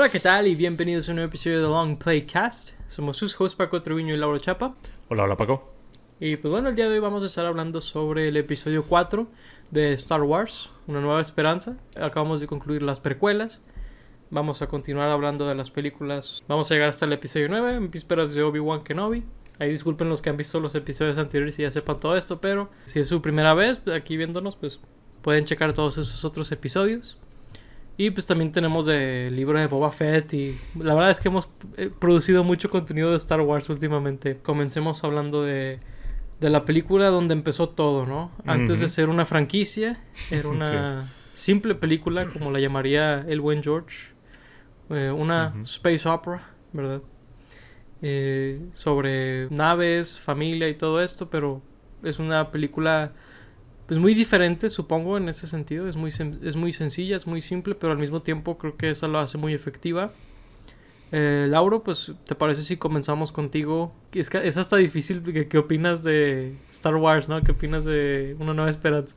Hola, ¿qué tal? Y bienvenidos a un nuevo episodio de Long Play Cast. Somos sus hosts Paco Treviño y Lauro Chapa. Hola Paco. Y pues bueno, el día de hoy vamos a estar hablando sobre el episodio 4 de Star Wars, Una Nueva Esperanza. Acabamos de concluir las precuelas. Vamos a continuar hablando de las películas. Vamos a llegar hasta el episodio 9, en vísperas de Obi-Wan Kenobi. Ahí disculpen los que han visto los episodios anteriores y ya sepan todo esto, pero si es su primera vez aquí viéndonos, pues pueden checar todos esos otros episodios. Y pues también tenemos el libro de Boba Fett y la verdad es que hemos producido mucho contenido de Star Wars últimamente. Comencemos hablando de la película donde empezó todo, ¿no? Antes de ser una franquicia, era una simple película, como la llamaría el buen George. Una space opera, ¿verdad? Sobre naves, familia y todo esto, pero es una película pues muy diferente, supongo, en ese sentido. Es muy sencilla, es muy simple, pero al mismo tiempo creo que eso lo hace muy efectiva. Lauro, pues, ¿te parece si comenzamos contigo? Es hasta difícil. ¿Qué opinas de Star Wars, no? ¿Qué opinas de Una Nueva Esperanza?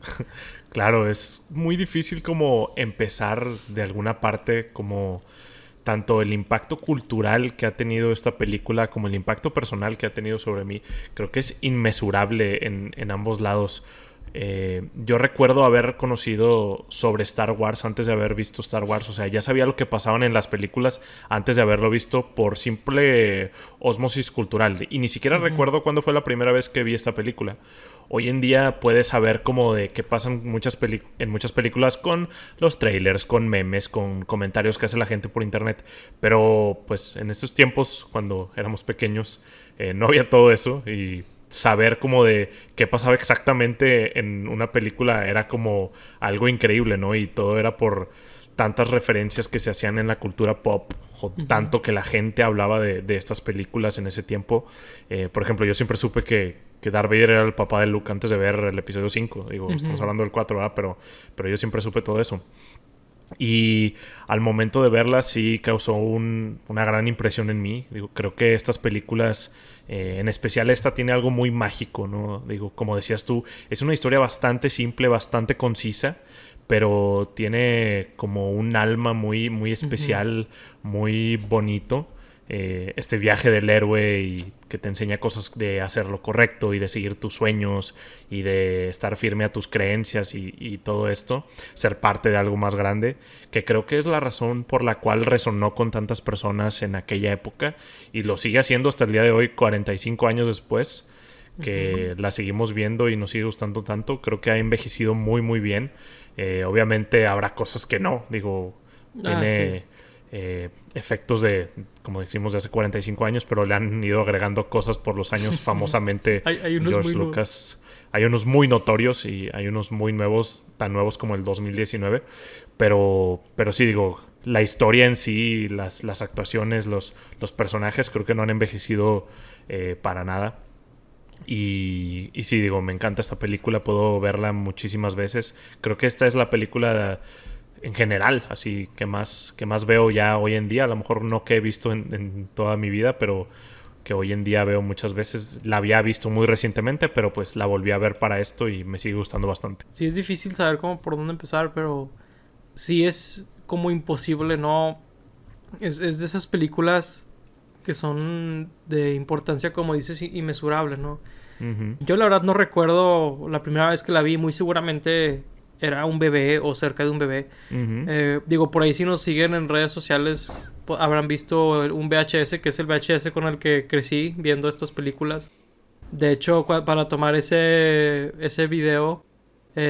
Claro, es muy difícil como empezar de alguna parte, como tanto el impacto cultural que ha tenido esta película como el impacto personal que ha tenido sobre mí. Creo que es inmesurable en ambos lados. Yo recuerdo haber conocido sobre Star Wars antes de haber visto Star Wars. O sea, ya sabía lo que pasaban en las películas antes de haberlo visto por simple ósmosis cultural. Y ni siquiera recuerdo cuándo fue la primera vez que vi esta película. Hoy en día puedes saber como de qué pasan en muchas películas con los trailers, con memes, con comentarios que hace la gente por internet. Pero pues en estos tiempos, cuando éramos pequeños, no había todo eso. Y saber como de qué pasaba exactamente en una película era como algo increíble, ¿no? Y todo era por tantas referencias que se hacían en la cultura pop, o tanto que la gente hablaba de estas películas en ese tiempo. Por ejemplo, yo siempre supe que Darth Vader era el papá de Luke antes de ver el episodio 5. Digo, estamos hablando del 4, ¿verdad? Pero yo siempre supe todo eso. Y al momento de verla sí causó una gran impresión en mí. Digo, creo que estas películas, en especial esta, tiene algo muy mágico, ¿no? Digo, como decías tú, es una historia bastante simple, bastante concisa, pero tiene como un alma muy, muy especial, muy bonito. Este viaje del héroe y que te enseña cosas de hacer lo correcto y de seguir tus sueños y de estar firme a tus creencias y todo esto, ser parte de algo más grande, que creo que es la razón por la cual resonó con tantas personas en aquella época y lo sigue haciendo hasta el día de hoy, 45 años después, que la seguimos viendo y nos sigue gustando tanto. Creo que ha envejecido muy muy bien. Obviamente habrá cosas que no, digo, tiene efectos de, como decimos, de hace 45 años, pero le han ido agregando cosas por los años. Famosamente hay unos George Lucas. Hay unos muy notorios y hay unos muy nuevos, tan nuevos como el 2019. Pero sí, digo, la historia en sí, las actuaciones, los personajes, creo que no han envejecido para nada. Y sí, digo, me encanta esta película, puedo verla muchísimas veces. Creo que esta es la película en general, así que más veo ya hoy en día. A lo mejor no que he visto en toda mi vida, pero que hoy en día veo muchas veces. La había visto muy recientemente, pero pues la volví a ver para esto y me sigue gustando bastante. Sí, es difícil saber cómo por dónde empezar, pero sí es como imposible, ¿no? Es de esas películas que son de importancia, como dices, inmesurable, ¿no? Yo la verdad no recuerdo la primera vez que la vi. Muy seguramente era un bebé o cerca de un bebé. Digo, por ahí si nos siguen en redes sociales habrán visto un VHS, que es el VHS con el que crecí viendo estas películas. De hecho, para tomar ese video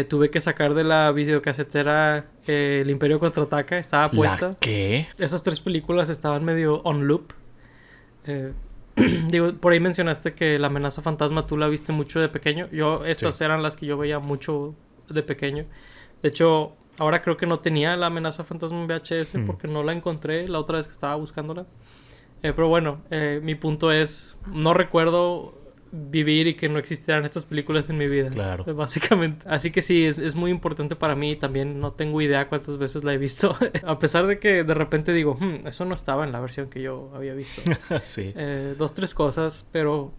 tuve que sacar de la videocasetera El Imperio Contraataca. Estaba puesta. ¿La qué? Esas 3 películas estaban medio on loop. Digo, por ahí mencionaste que La Amenaza Fantasma tú la viste mucho de pequeño. Estas eran las que yo veía mucho de pequeño. De hecho, ahora creo que no tenía La Amenaza Fantasma en VHS porque no la encontré la otra vez que estaba buscándola. Pero bueno, mi punto es, no recuerdo vivir y que no existieran estas películas en mi vida. Claro. Básicamente. Así que sí, es muy importante para mí. También no tengo idea cuántas veces la he visto. A pesar de que de repente digo, eso no estaba en la versión que yo había visto. Sí. 2, 3 cosas, pero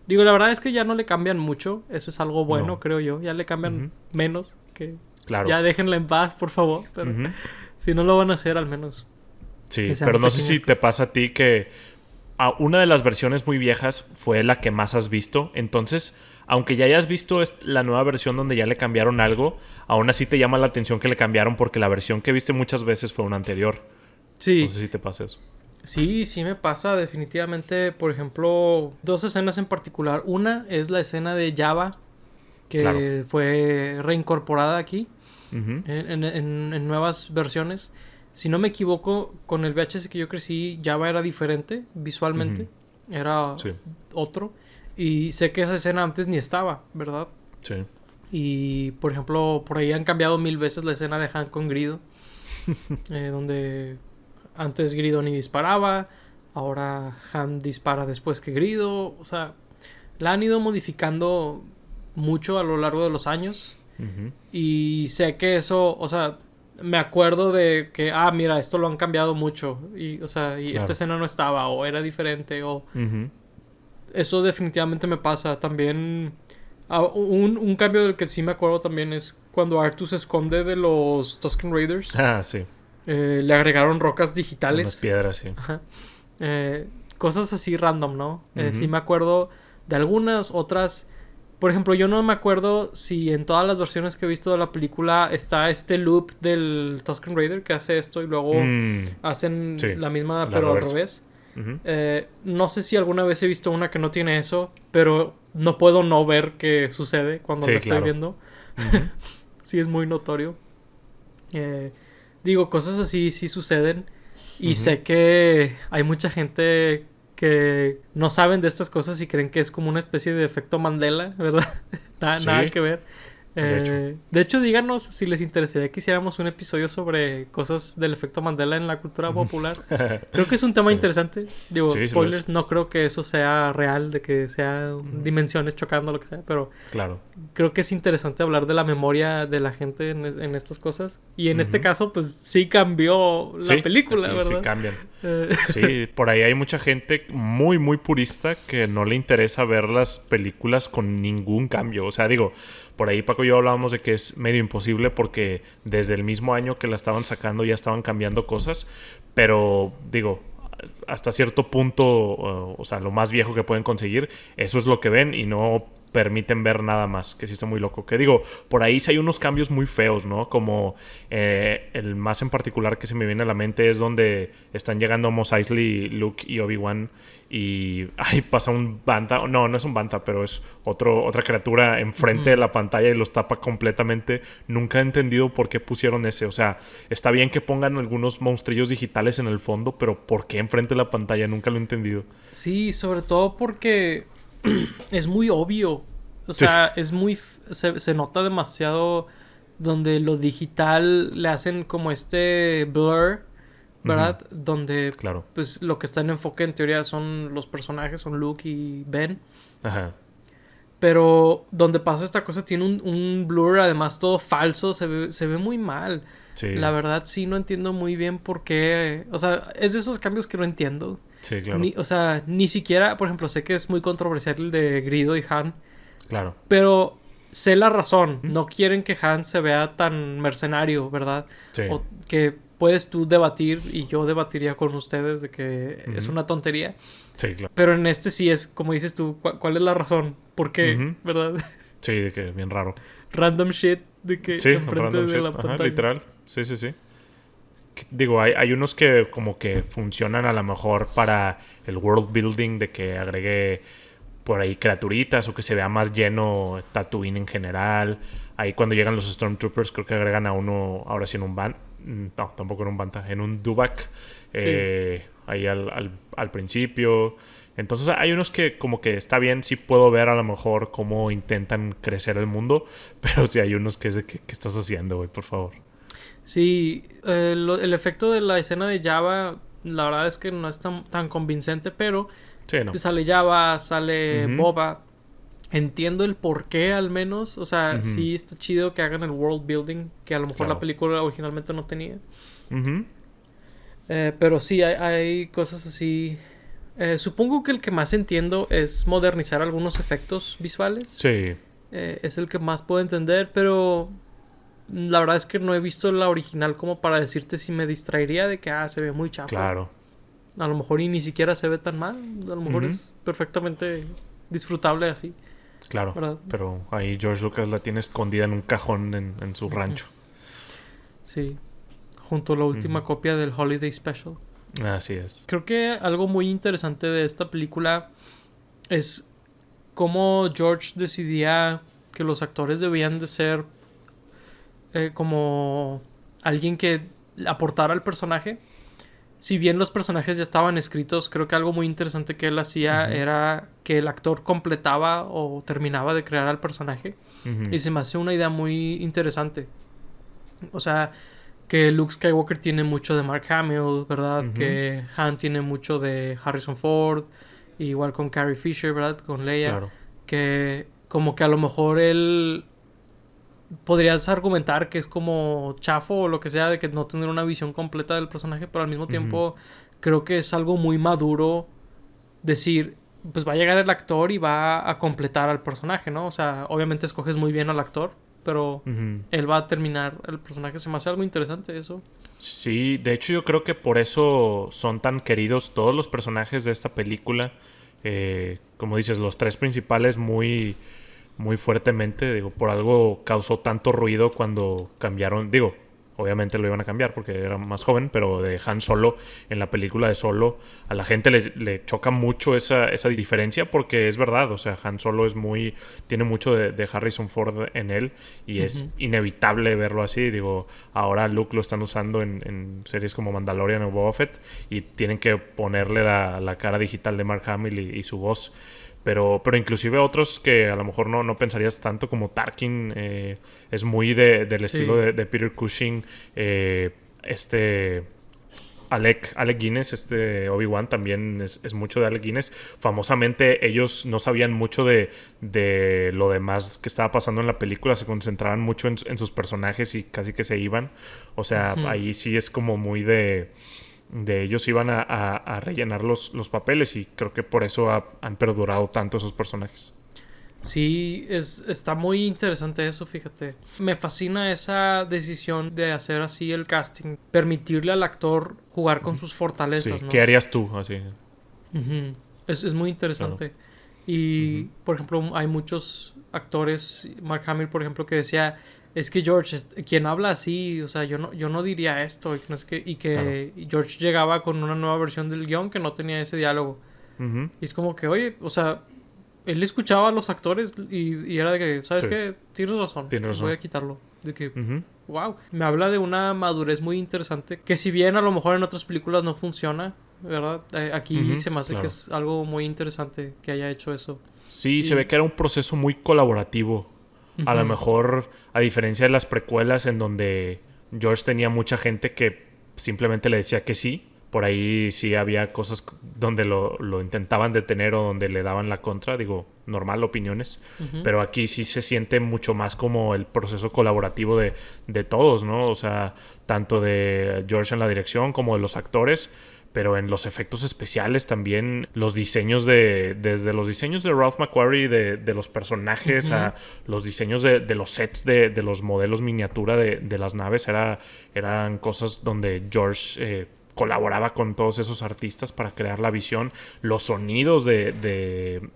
digo, la verdad es que ya no le cambian mucho. Eso es algo bueno, creo yo. Ya le cambian menos. Que Claro. ya déjenla en paz, por favor. Pero si no lo van a hacer, al menos Sí, que sean pero no sé pequeñas si te cosas. pasa a ti que una de las versiones muy viejas fue la que más has visto. Entonces, aunque ya hayas visto la nueva versión donde ya le cambiaron algo, aún así te llama la atención que le cambiaron porque la versión que viste muchas veces fue una anterior. No Sí, sé si te pasa eso. sí, sí me pasa definitivamente. Por ejemplo, dos escenas en particular. Una es la escena de Java, Claro. que fue reincorporada aquí Ujú, en nuevas versiones. Si no me equivoco, con el VHS que yo crecí, Java era diferente visualmente. ujú. Era Sí, otro. Y sé que esa escena antes ni estaba, ¿verdad? sí. Y, por ejemplo, por ahí han cambiado mil veces la escena de Han con Grido. Donde antes Grido ni disparaba. Ahora Han dispara después que Grido. O sea, la han ido modificando mucho a lo largo de los años. Ujú, Y sé que eso, o sea, me acuerdo de que, mira, esto lo han cambiado mucho. Y, o sea, y esta claro. escena no estaba, o era diferente, o Ujú. eso definitivamente me pasa. También, un cambio del que sí me acuerdo también es cuando Arthur se esconde de los Tusken Raiders. Ah, sí. Le agregaron rocas Unas digitales. piedras, sí. Ajá. Cosas así random, ¿no? Sí Ujú. me acuerdo de algunas, otras. Por ejemplo, yo no me acuerdo si en todas las versiones que he visto de la película está este loop del Tusken Raider que hace esto y luego Mm, hacen sí, la misma la pero al reversa. revés. Ujú, No sé si alguna vez he visto una que no tiene eso, pero no puedo no ver que sucede cuando la sí, estoy claro. viendo. Ujú, Sí es muy notorio. Eh, Digo, cosas así sí suceden. Y ujú. sé que hay mucha gente que no saben de estas cosas y creen que es como una especie de efecto Mandela, ¿verdad? Nada Sí, que ver. de hecho. De hecho, díganos si les interesaría que hiciéramos un episodio sobre cosas del efecto Mandela en la cultura Ujú. popular. Creo que es un tema Sí, interesante. Digo, sí, sí lo es. spoilers, no creo que eso sea real, de que sea Ujú. dimensiones chocando, lo que sea, pero Claro. creo que es interesante hablar de la memoria de la gente en estas cosas. Y en este Ujú. caso, pues sí cambió la Sí, película, aquí sí ¿verdad? cambian. Eh, Sí, por ahí hay mucha gente muy, muy purista que no le interesa ver las películas con ningún cambio. O sea, digo, por ahí Paco y yo hablábamos de que es medio imposible porque desde el mismo año que la estaban sacando ya estaban cambiando cosas. Pero digo, hasta cierto punto, o sea, lo más viejo que pueden conseguir, eso es lo que ven y no permiten ver nada más, que sí está muy loco. Que digo, por ahí sí hay unos cambios muy feos, ¿no? Como el más en particular que se me viene a la mente es donde están llegando Mos Eisley, Luke y Obi-Wan y ahí pasa un Banta, no, no es un Banta, pero es otra criatura enfrente de ujú. la pantalla y los tapa completamente. Nunca he entendido por qué pusieron ese, o sea, está bien que pongan algunos monstrillos digitales en el fondo, pero ¿por qué enfrente de la pantalla? Nunca lo he entendido. Sí, sobre todo porque es muy obvio. O Sí. sea, se nota demasiado donde lo digital le hacen como este blur, Ujú, ¿verdad? Donde claro. pues lo que está en enfoque en teoría son los personajes, son Luke y Ben. Ajá. Pero donde pasa esta cosa tiene un blur además todo falso, se ve muy mal. La Sí, verdad sí no entiendo muy bien por qué. O sea, es de esos cambios que no entiendo. sí, claro. O sea, ni siquiera, por ejemplo, sé que es muy controversial el de Grido y Han, Claro. pero sé la razón. ¿Mm? No quieren que Han se vea tan mercenario, ¿verdad? Sí. O que puedes tú debatir y yo debatiría con ustedes de que es Ujú, una tontería. sí, claro. Pero en este sí es, como dices tú, ¿cuál es la razón? ¿Por qué? Ujú, ¿Verdad? sí, de que bien raro. Random shit de que Sí, enfrente random de shit. la Ajá, pantalla. literal. Sí, sí, sí. Digo, hay unos que como que funcionan a lo mejor para el world building de que agregue por ahí criaturitas o que se vea más lleno Tatooine en general. Ahí cuando llegan los Stormtroopers creo que agregan a uno, ahora sí en un van. No, tampoco en un Banta, en un Dubak. Sí. Ahí al principio. Entonces hay unos que como que está bien, sí puedo ver a lo mejor cómo intentan crecer el mundo, pero sí hay unos que es de que, ¿qué estás haciendo, güey? Por favor. Sí, el efecto de la escena de Java, la verdad es que no es tan convincente, pero Sí, no. pues sale Java, sale Ujú, Boba. Entiendo el porqué al menos. O sea, ujú, sí está chido que hagan el world building que a lo mejor la claro. película originalmente no tenía. Ujú, Pero sí, hay cosas así. Supongo que el que más entiendo es modernizar algunos efectos visuales. sí. Es el que más puedo entender, pero La verdad es que no he visto la original como para decirte si me distraería de que se ve muy chafa. Claro. A lo mejor y ni siquiera se ve tan mal. A lo mejor es perfectamente disfrutable así. Claro, ¿verdad? pero ahí George Lucas la tiene escondida en un cajón en su rancho. Sí, junto a la última copia del Holiday Special. Así es. Creo que algo muy interesante de esta película es cómo George decidía que los actores debían de ser como alguien que aportara al personaje. Si bien los personajes ya estaban escritos, creo que algo muy interesante que él hacía era que el actor completaba o terminaba de crear al personaje. Y se me hace una idea muy interesante. O sea, que Luke Skywalker tiene mucho de Mark Hamill, ¿verdad? Que Han tiene mucho de Harrison Ford. Igual con Carrie Fisher, ¿verdad? Con Leia. Claro. Que como que a lo mejor él... podrías argumentar que es como chafo o lo que sea de que no tener una visión completa del personaje, pero al mismo tiempo creo que es algo muy maduro decir, pues va a llegar el actor y va a completar al personaje, ¿no? O sea, obviamente escoges muy bien al actor, pero él va a terminar el personaje. Se me hace algo interesante eso. Sí, de hecho yo creo que por eso son tan queridos todos los personajes de esta película. Como dices, los tres principales muy fuertemente, digo, por algo causó tanto ruido cuando cambiaron, digo, obviamente lo iban a cambiar porque era más joven, pero de Han Solo en la película de Solo, a la gente le choca mucho esa diferencia porque es verdad, o sea, Han Solo tiene mucho de Harrison Ford en él y es inevitable verlo así, digo, ahora Luke lo están usando en series como Mandalorian o Boba Fett y tienen que ponerle la cara digital de Mark Hamill y su voz. Pero inclusive otros que a lo mejor no pensarías tanto como Tarkin, es muy del estilo de Peter Cushing, Alec Guinness, Obi-Wan también es mucho de Alec Guinness. Famosamente ellos no sabían mucho de lo demás que estaba pasando en la película, se concentraban mucho en sus personajes y casi que se iban. O sea, ahí sí es como muy de ellos iban a rellenar los papeles y creo que por eso han perdurado tanto esos personajes. Sí, está muy interesante eso, fíjate. Me fascina esa decisión de hacer así el casting, permitirle al actor jugar con sus fortalezas, Sí. ¿no? ¿Qué harías tú? Así. Es muy interesante. Claro. Y, por ejemplo, hay muchos actores, Mark Hamill, por ejemplo, que decía, es que George, quien habla así, o sea, yo no diría esto, y que, no sé qué, y que George llegaba con una nueva versión del guión que no tenía ese diálogo. Y es como que, oye, o sea, él escuchaba a los actores y era de que, ¿sabes qué? Tienes razón. Voy a quitarlo. De que, wow. Me habla de una madurez muy interesante que si bien a lo mejor en otras películas no funciona, ¿verdad? Aquí se me hace que es algo muy interesante que haya hecho eso. Sí, se ve que era un proceso muy colaborativo. A lo mejor, a diferencia de las precuelas en donde George tenía mucha gente que simplemente le decía que sí. Por ahí sí había cosas donde lo intentaban detener o donde le daban la contra. Digo, normal, opiniones. Pero aquí sí se siente mucho más como el proceso colaborativo de todos, ¿no? O sea, tanto de George en la dirección como de los actores. Pero en los efectos especiales también, los diseños desde los diseños de Ralph McQuarrie de los personajes a los diseños de los sets de los modelos miniatura de las naves, eran cosas donde George colaboraba con todos esos artistas para crear la visión, los sonidos de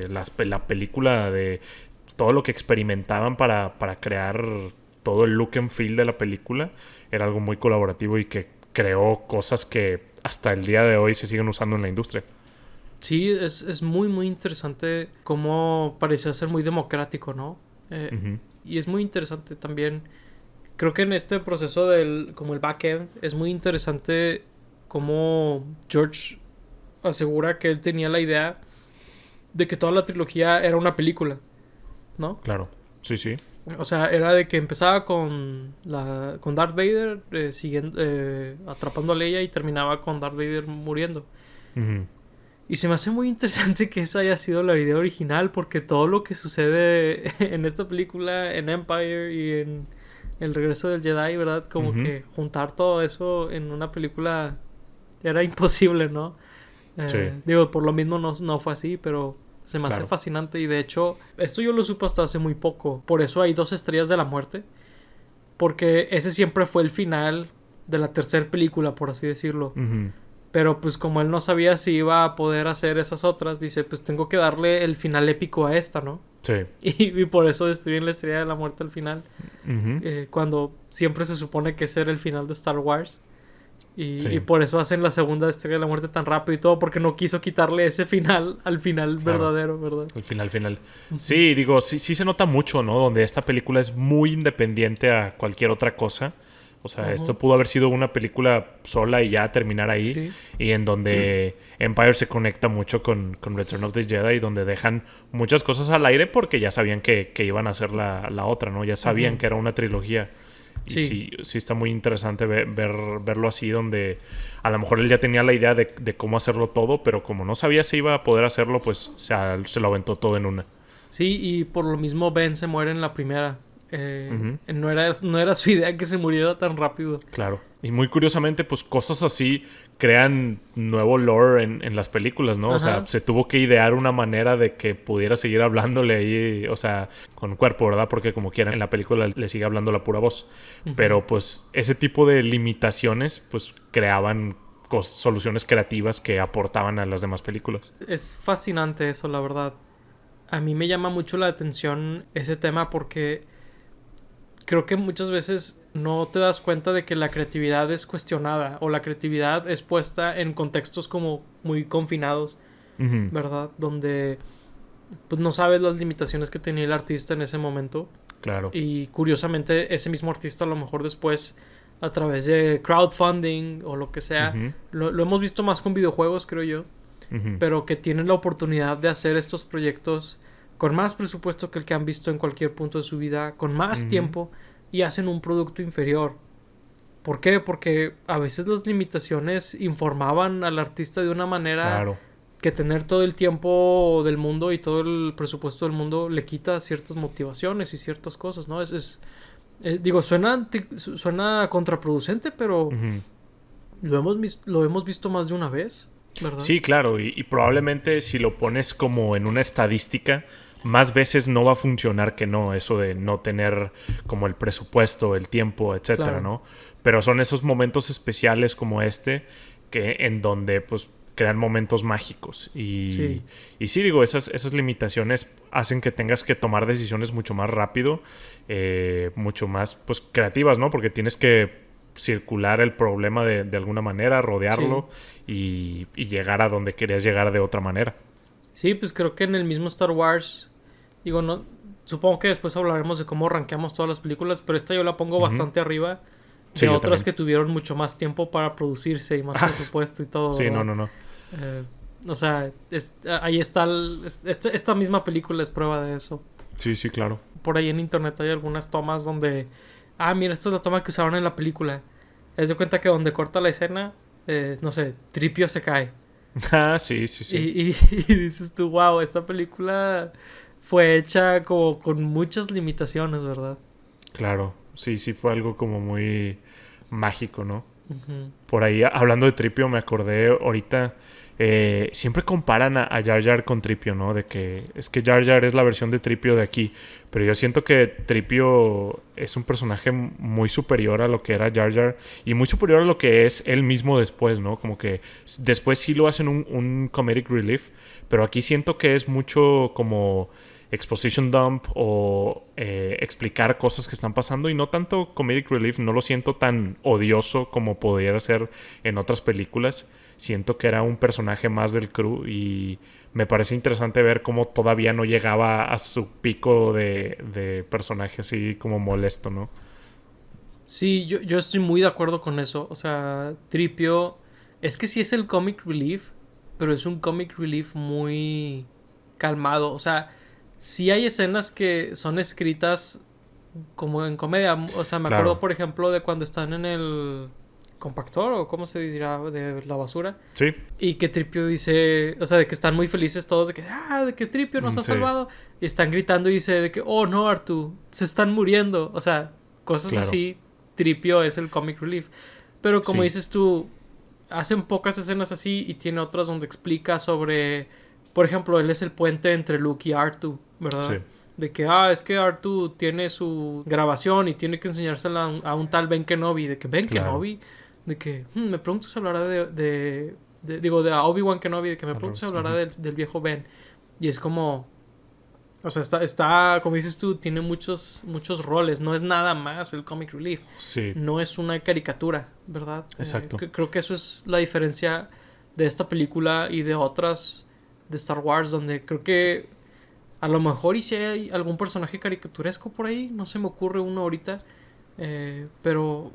la película, de todo lo que experimentaban para crear todo el look and feel de la película, era algo muy colaborativo y que creó cosas que hasta el día de hoy se siguen usando en la industria. Sí, es muy, muy interesante cómo parecía ser muy democrático, ¿no? Y es muy interesante también. Creo que en este proceso como el back-end, es muy interesante cómo George asegura que él tenía la idea de que toda la trilogía era una película, ¿no? Claro, sí. O sea, era de que empezaba con Darth Vader atrapando a Leia y terminaba con Darth Vader muriendo. Y se me hace muy interesante que esa haya sido la idea original, porque todo lo que sucede en esta película, en Empire y en El Regreso del Jedi, ¿verdad? Como que juntar todo eso en una película era imposible, ¿no? Digo, por lo mismo no fue así, pero se me hace fascinante. Y de hecho, esto yo lo supe hasta hace muy poco. Por eso hay 2 estrellas de la muerte. porque ese siempre fue el final de la tercera película, por así decirlo. Pero pues como él no sabía si iba a poder hacer esas otras, dice, pues tengo que darle el final épico a esta, ¿no? Sí. Y por eso destruyen la Estrella de la Muerte al final. Cuando siempre se supone que ese era el final de Star Wars. Y por eso hacen la segunda Estrella de la Muerte tan rápido y todo, porque no quiso quitarle ese final al final verdadero, ¿verdad? El final. Sí, digo, sí se nota mucho, ¿no? Donde esta película es muy independiente a cualquier otra cosa. O sea, esto pudo haber sido una película sola y ya terminar ahí. Sí. Y en donde Empire se conecta mucho con Return of the Jedi, donde dejan muchas cosas al aire porque ya sabían que iban a hacer la otra, ¿no? Ya sabían que era una trilogía. Y sí está muy interesante verlo así, donde a lo mejor él ya tenía la idea de cómo hacerlo todo, pero como no sabía si iba a poder hacerlo, pues se lo aventó todo en una. Sí, y por lo mismo Ben se muere en la primera. No era su idea que se muriera tan rápido. Claro. Y muy curiosamente, pues cosas así crean nuevo lore en las películas, ¿no? Ajá. O sea, se tuvo que idear una manera de que pudiera seguir hablándole ahí, o sea, con cuerpo, ¿verdad? Porque como quieran, en la película le sigue hablando la pura voz. Pero pues ese tipo de limitaciones, pues creaban soluciones creativas que aportaban a las demás películas. Es fascinante eso, la verdad. A mí me llama mucho la atención ese tema porque creo que muchas veces no te das cuenta de que la creatividad es cuestionada o la creatividad es puesta en contextos como muy confinados, ¿verdad? Donde pues no sabes las limitaciones que tenía el artista en ese momento. Claro. Y curiosamente ese mismo artista a lo mejor después a través de crowdfunding o lo que sea, lo hemos visto más con videojuegos, creo yo, pero que tienen la oportunidad de hacer estos proyectos con más presupuesto que el que han visto en cualquier punto de su vida, con más tiempo, y hacen un producto inferior. ¿Por qué? Porque a veces las limitaciones informaban al artista de una manera que tener todo el tiempo del mundo y todo el presupuesto del mundo le quita ciertas motivaciones y ciertas cosas, ¿no? Digo, suena contraproducente, pero lo hemos visto más de una vez, ¿verdad? Sí, claro, y probablemente si lo pones como en una estadística, más veces no va a funcionar que no, eso de no tener como el presupuesto, el tiempo, etcétera, ¿no? Pero son esos momentos especiales como este que en donde pues crean momentos mágicos y sí, digo, esas limitaciones hacen que tengas que tomar decisiones mucho más rápido, mucho más pues creativas, ¿no? Porque tienes que circular el problema de alguna manera, rodearlo y llegar a donde querías llegar de otra manera. Sí, pues creo que en el mismo Star Wars, digo, no, supongo que después hablaremos de cómo rankeamos todas las películas, pero esta yo la pongo bastante arriba de otras que tuvieron mucho más tiempo para producirse y más presupuesto y todo. Sí, ¿verdad? no. O sea, ahí está esta misma película es prueba de eso. Sí, claro. Por ahí en internet hay algunas tomas donde mira, esta es la toma que usaron en la película. Haz de cuenta que donde corta la escena, no sé, Tripio se cae. Sí. Y dices tú, wow, esta película fue hecha como con muchas limitaciones, ¿verdad? Claro, sí fue algo como muy mágico, ¿no? Por ahí, hablando de Tripio, me acordé ahorita, siempre comparan a Jar Jar con Tripio, ¿no? De que es que Jar Jar es la versión de Tripio de aquí, pero yo siento que Tripio es un personaje muy superior a lo que era Jar Jar y muy superior a lo que es él mismo después, ¿no? Como que después sí lo hacen un comedic relief, pero aquí siento que es mucho como exposition dump o explicar cosas que están pasando y no tanto comedic relief. No lo siento tan odioso como pudiera ser en otras películas. Siento que era un personaje más del crew y me parece interesante ver cómo todavía no llegaba a su pico de personaje así como molesto, ¿no? Sí, yo estoy muy de acuerdo con eso. O sea, Tripio es que sí es el comic relief, pero es un comic relief muy calmado. O sea, sí hay escenas que son escritas como en comedia. O sea, me acuerdo, por ejemplo, de cuando están en el compactor, o cómo se dirá, de la basura. Sí. Y que Tripio dice, o sea, de que están muy felices todos, de que Tripio nos ha salvado. Y están gritando y dice de que, oh no, Artu, se están muriendo. O sea, cosas así. Tripio es el comic relief. Pero como dices tú, hacen pocas escenas así y tiene otras donde explica sobre... Por ejemplo, él es el puente entre Luke y Artu, ¿verdad? De que, es que R2 tiene su grabación y tiene que enseñársela a un tal Ben Kenobi. De que Ben Kenobi, de que, me pregunto si hablará de Obi-Wan Kenobi, de que me pregunto si hablará del viejo Ben. Y es como, o sea, está, como dices tú, tiene muchos roles. No es nada más el comic relief. Sí. No es una caricatura, ¿verdad? Exacto. Creo que eso es la diferencia de esta película y de otras de Star Wars, donde creo que a lo mejor y si hay algún personaje caricaturesco por ahí, no se me ocurre uno ahorita, pero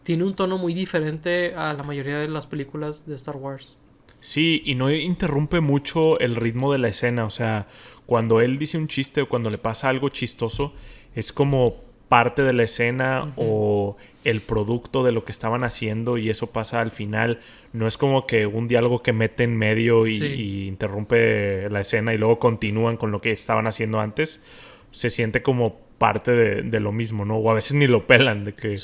tiene un tono muy diferente a la mayoría de las películas de Star Wars. Sí, y no interrumpe mucho el ritmo de la escena. O sea, cuando él dice un chiste o cuando le pasa algo chistoso, es como parte de la escena o el producto de lo que estaban haciendo y eso pasa al final. No es como que un diálogo que mete en medio y interrumpe la escena y luego continúan con lo que estaban haciendo antes. Se siente como parte de lo mismo, ¿no? O a veces ni lo pelan, de que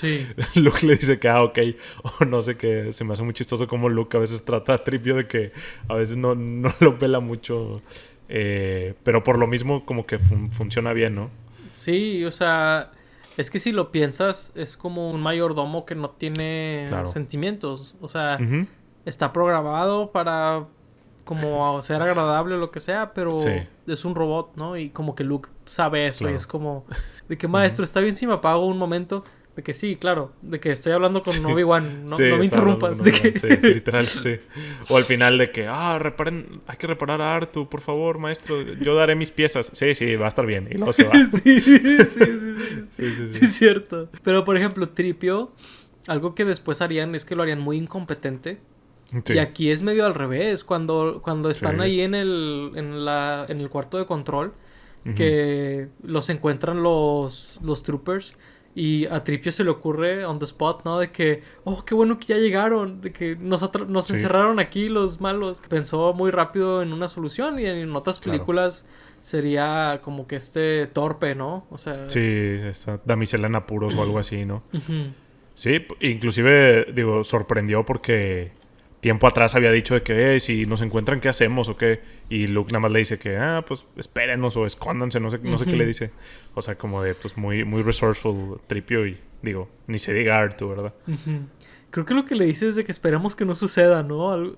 Luke le dice que ok, o no sé qué. Se me hace muy chistoso como Luke a veces trata a Tripio de que a veces no lo pela mucho, pero por lo mismo como que funciona bien, ¿no? Sí, o sea, es que si lo piensas es como un mayordomo que no tiene sentimientos, o sea, está programado para como ser agradable o lo que sea, pero es un robot, ¿no? Y como que Luke sabe eso y es como de que, maestro, está bien si me apago un momento. De que sí, claro, de que estoy hablando con Obi-Wan, no me interrumpas. De que... Sí, literal, sí. O al final de que, reparen, hay que reparar a Artu, por favor, maestro, yo daré mis piezas. Sí, va a estar bien. Y luego se va. Sí, es cierto. Pero, por ejemplo, Tripio, algo que después harían es que lo harían muy incompetente. Sí. Y aquí es medio al revés. Cuando están ahí en el cuarto de control, que los encuentran los troopers. Y a Tripio se le ocurre on the spot, ¿no? De que, qué bueno que ya llegaron. De que nos encerraron aquí los malos. Pensó muy rápido en una solución. Y en otras películas sería como que torpe, ¿no? O sea... Sí, esa damisela en apuros o algo así, ¿no? Sí, inclusive, sorprendió porque tiempo atrás había dicho de que, si nos encuentran, ¿qué hacemos o qué? Y Luke nada más le dice que, pues espérenos o escóndanse, no sé qué le dice. O sea, como de, pues muy, muy resourceful Tripio y, ni se diga Artu, ¿verdad? Creo que lo que le dice es de que esperamos que no suceda, ¿no?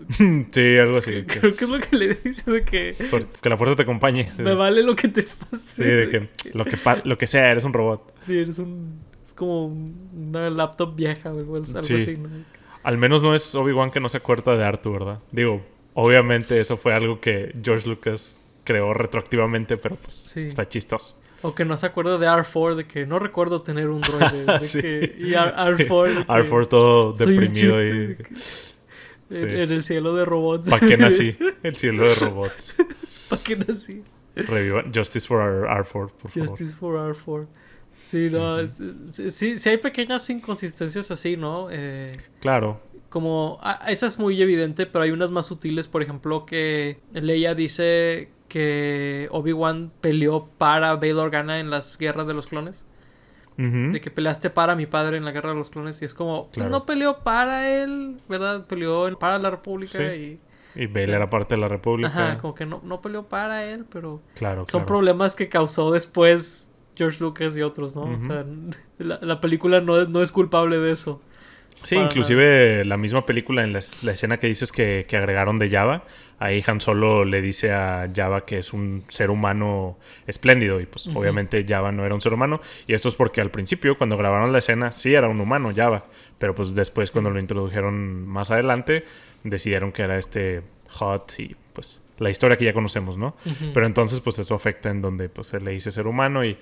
Sí, algo así. Creo que es lo que le dice de que... Que la fuerza te acompañe. Me vale lo que te pase. Sí, de que lo que sea, eres un robot. Sí, es como una laptop vieja o algo así, ¿no? Al menos no es Obi-Wan que no se acuerda de Artu, ¿verdad? Obviamente eso fue algo que George Lucas creó retroactivamente, pero pues está chistoso. O que no se acuerda de R4, de que no recuerdo tener un droide. Y R4... R4 todo deprimido en el cielo de robots. ¿Para qué nací? El cielo de robots. ¿Para qué nací? Reviva Justice for R4, por favor. Justice for R4. Sí, no, sí hay pequeñas inconsistencias así, ¿no? Claro. Como, esa es muy evidente, pero hay unas más sutiles, por ejemplo, que Leia dice que Obi-Wan peleó para Bail Organa en las guerras de los clones. De que peleaste para mi padre en la guerra de los clones. Y es como, pues no peleó para él, ¿verdad? Peleó para la República y Bail era parte de la República. Ajá, como que no peleó para él, pero claro. Son problemas que causó después George Lucas y otros, ¿no? O sea, la película no es culpable de eso. Sí, inclusive la misma película, en la escena que dices que agregaron de Jabba, ahí Han Solo le dice a Jabba que es un ser humano espléndido y pues obviamente Jabba no era un ser humano, y esto es porque al principio cuando grabaron la escena sí era un humano Jabba, pero pues después cuando lo introdujeron más adelante decidieron que era Hot y pues la historia que ya conocemos, ¿no? Pero entonces pues eso afecta en donde pues se le dice ser humano y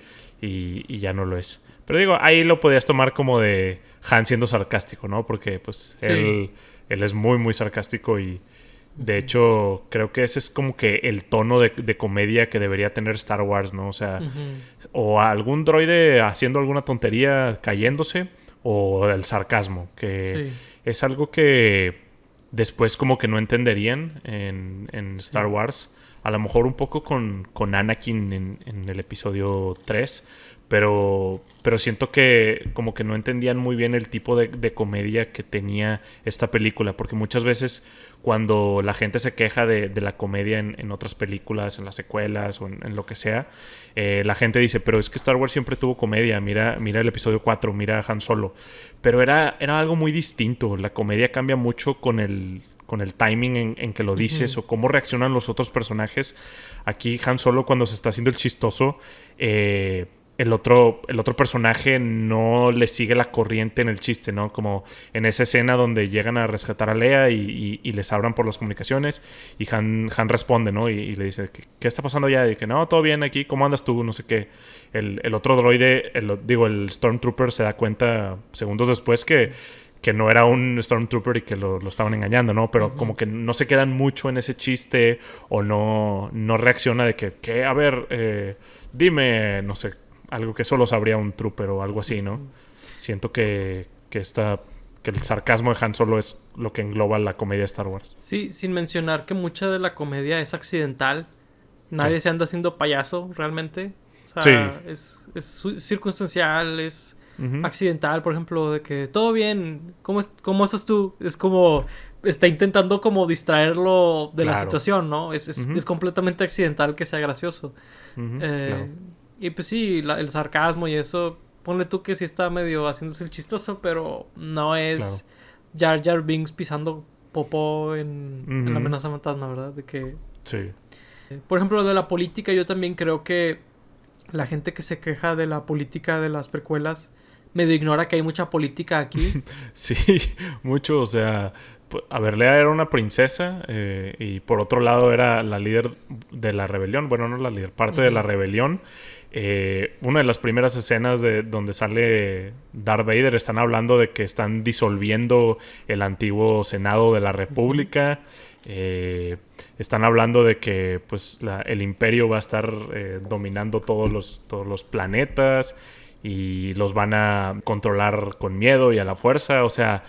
ya no lo es. Pero ahí lo podías tomar como de Han siendo sarcástico, ¿no? Porque pues él es muy, muy sarcástico y de hecho creo que ese es como que el tono de comedia que debería tener Star Wars, ¿no? O sea, o algún droide haciendo alguna tontería cayéndose o el sarcasmo, que es algo que después como que no entenderían en Star Wars. A lo mejor un poco con Anakin en el episodio 3, Pero siento que como que no entendían muy bien el tipo de comedia que tenía esta película, porque muchas veces cuando la gente se queja de la comedia en otras películas, en las secuelas o en lo que sea, la gente dice, pero es que Star Wars siempre tuvo comedia, mira el episodio 4, mira Han Solo, pero era algo muy distinto. La comedia cambia mucho con el timing en que lo dices, o cómo reaccionan los otros personajes. Aquí Han Solo, cuando se está haciendo el chistoso, el otro personaje no le sigue la corriente en el chiste, ¿no? Como en esa escena donde llegan a rescatar a Leia y les abran por las comunicaciones, y Han responde, ¿no? Y le dice, ¿qué está pasando allá? Y que no, todo bien aquí, ¿cómo andas tú? No sé qué. El otro droide, el Stormtrooper, se da cuenta segundos después que no era un Stormtrooper y que lo estaban engañando, ¿no? Pero como que no se quedan mucho en ese chiste, o no reacciona de que a ver, dime, no sé, algo que solo sabría un trooper o algo así, ¿no? Siento que el sarcasmo de Han Solo es lo que engloba la comedia de Star Wars. Sí, sin mencionar que mucha de la comedia es accidental. Nadie se anda haciendo payaso realmente. O sea, es circunstancial, es accidental, por ejemplo, de que todo bien, ¿cómo estás tú? Es como está intentando como distraerlo de la situación, ¿no? Es completamente accidental que sea gracioso. Claro. Y pues sí, el sarcasmo y eso, ponle tú que sí está medio haciéndose el chistoso, pero no es Jar Jar Binks pisando popó en La amenaza fantasma, ¿verdad? De que... Sí. Por ejemplo, de la política, yo también creo que la gente que se queja de la política de las precuelas medio ignora que hay mucha política aquí. Sí, mucho, o sea... A ver, Leia era una princesa, y por otro lado era la líder de la rebelión. Bueno, no la líder, parte de la rebelión. Una de las primeras escenas de donde sale Darth Vader, están hablando de que están disolviendo el antiguo Senado de la República. Están hablando de que pues el Imperio va a estar dominando todos los planetas y los van a controlar con miedo y a la fuerza. O sea,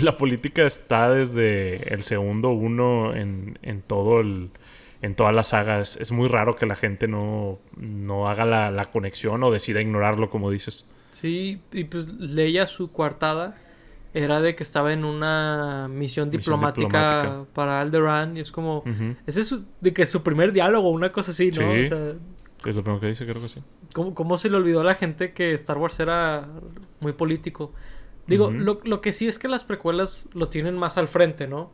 la política está desde el segundo uno en todas las sagas. Es muy raro que la gente no haga la conexión o decida ignorarlo, como dices. Sí, y pues Leia, su coartada era de que estaba en una misión diplomática para Alderaan, y es como... Ese es de que su primer diálogo, una cosa así, ¿no? Sí, o sea, es lo primero que dice, creo que sí. ¿Cómo se le olvidó a la gente que Star Wars era muy político? Digo, lo que sí es que las precuelas lo tienen más al frente, ¿no?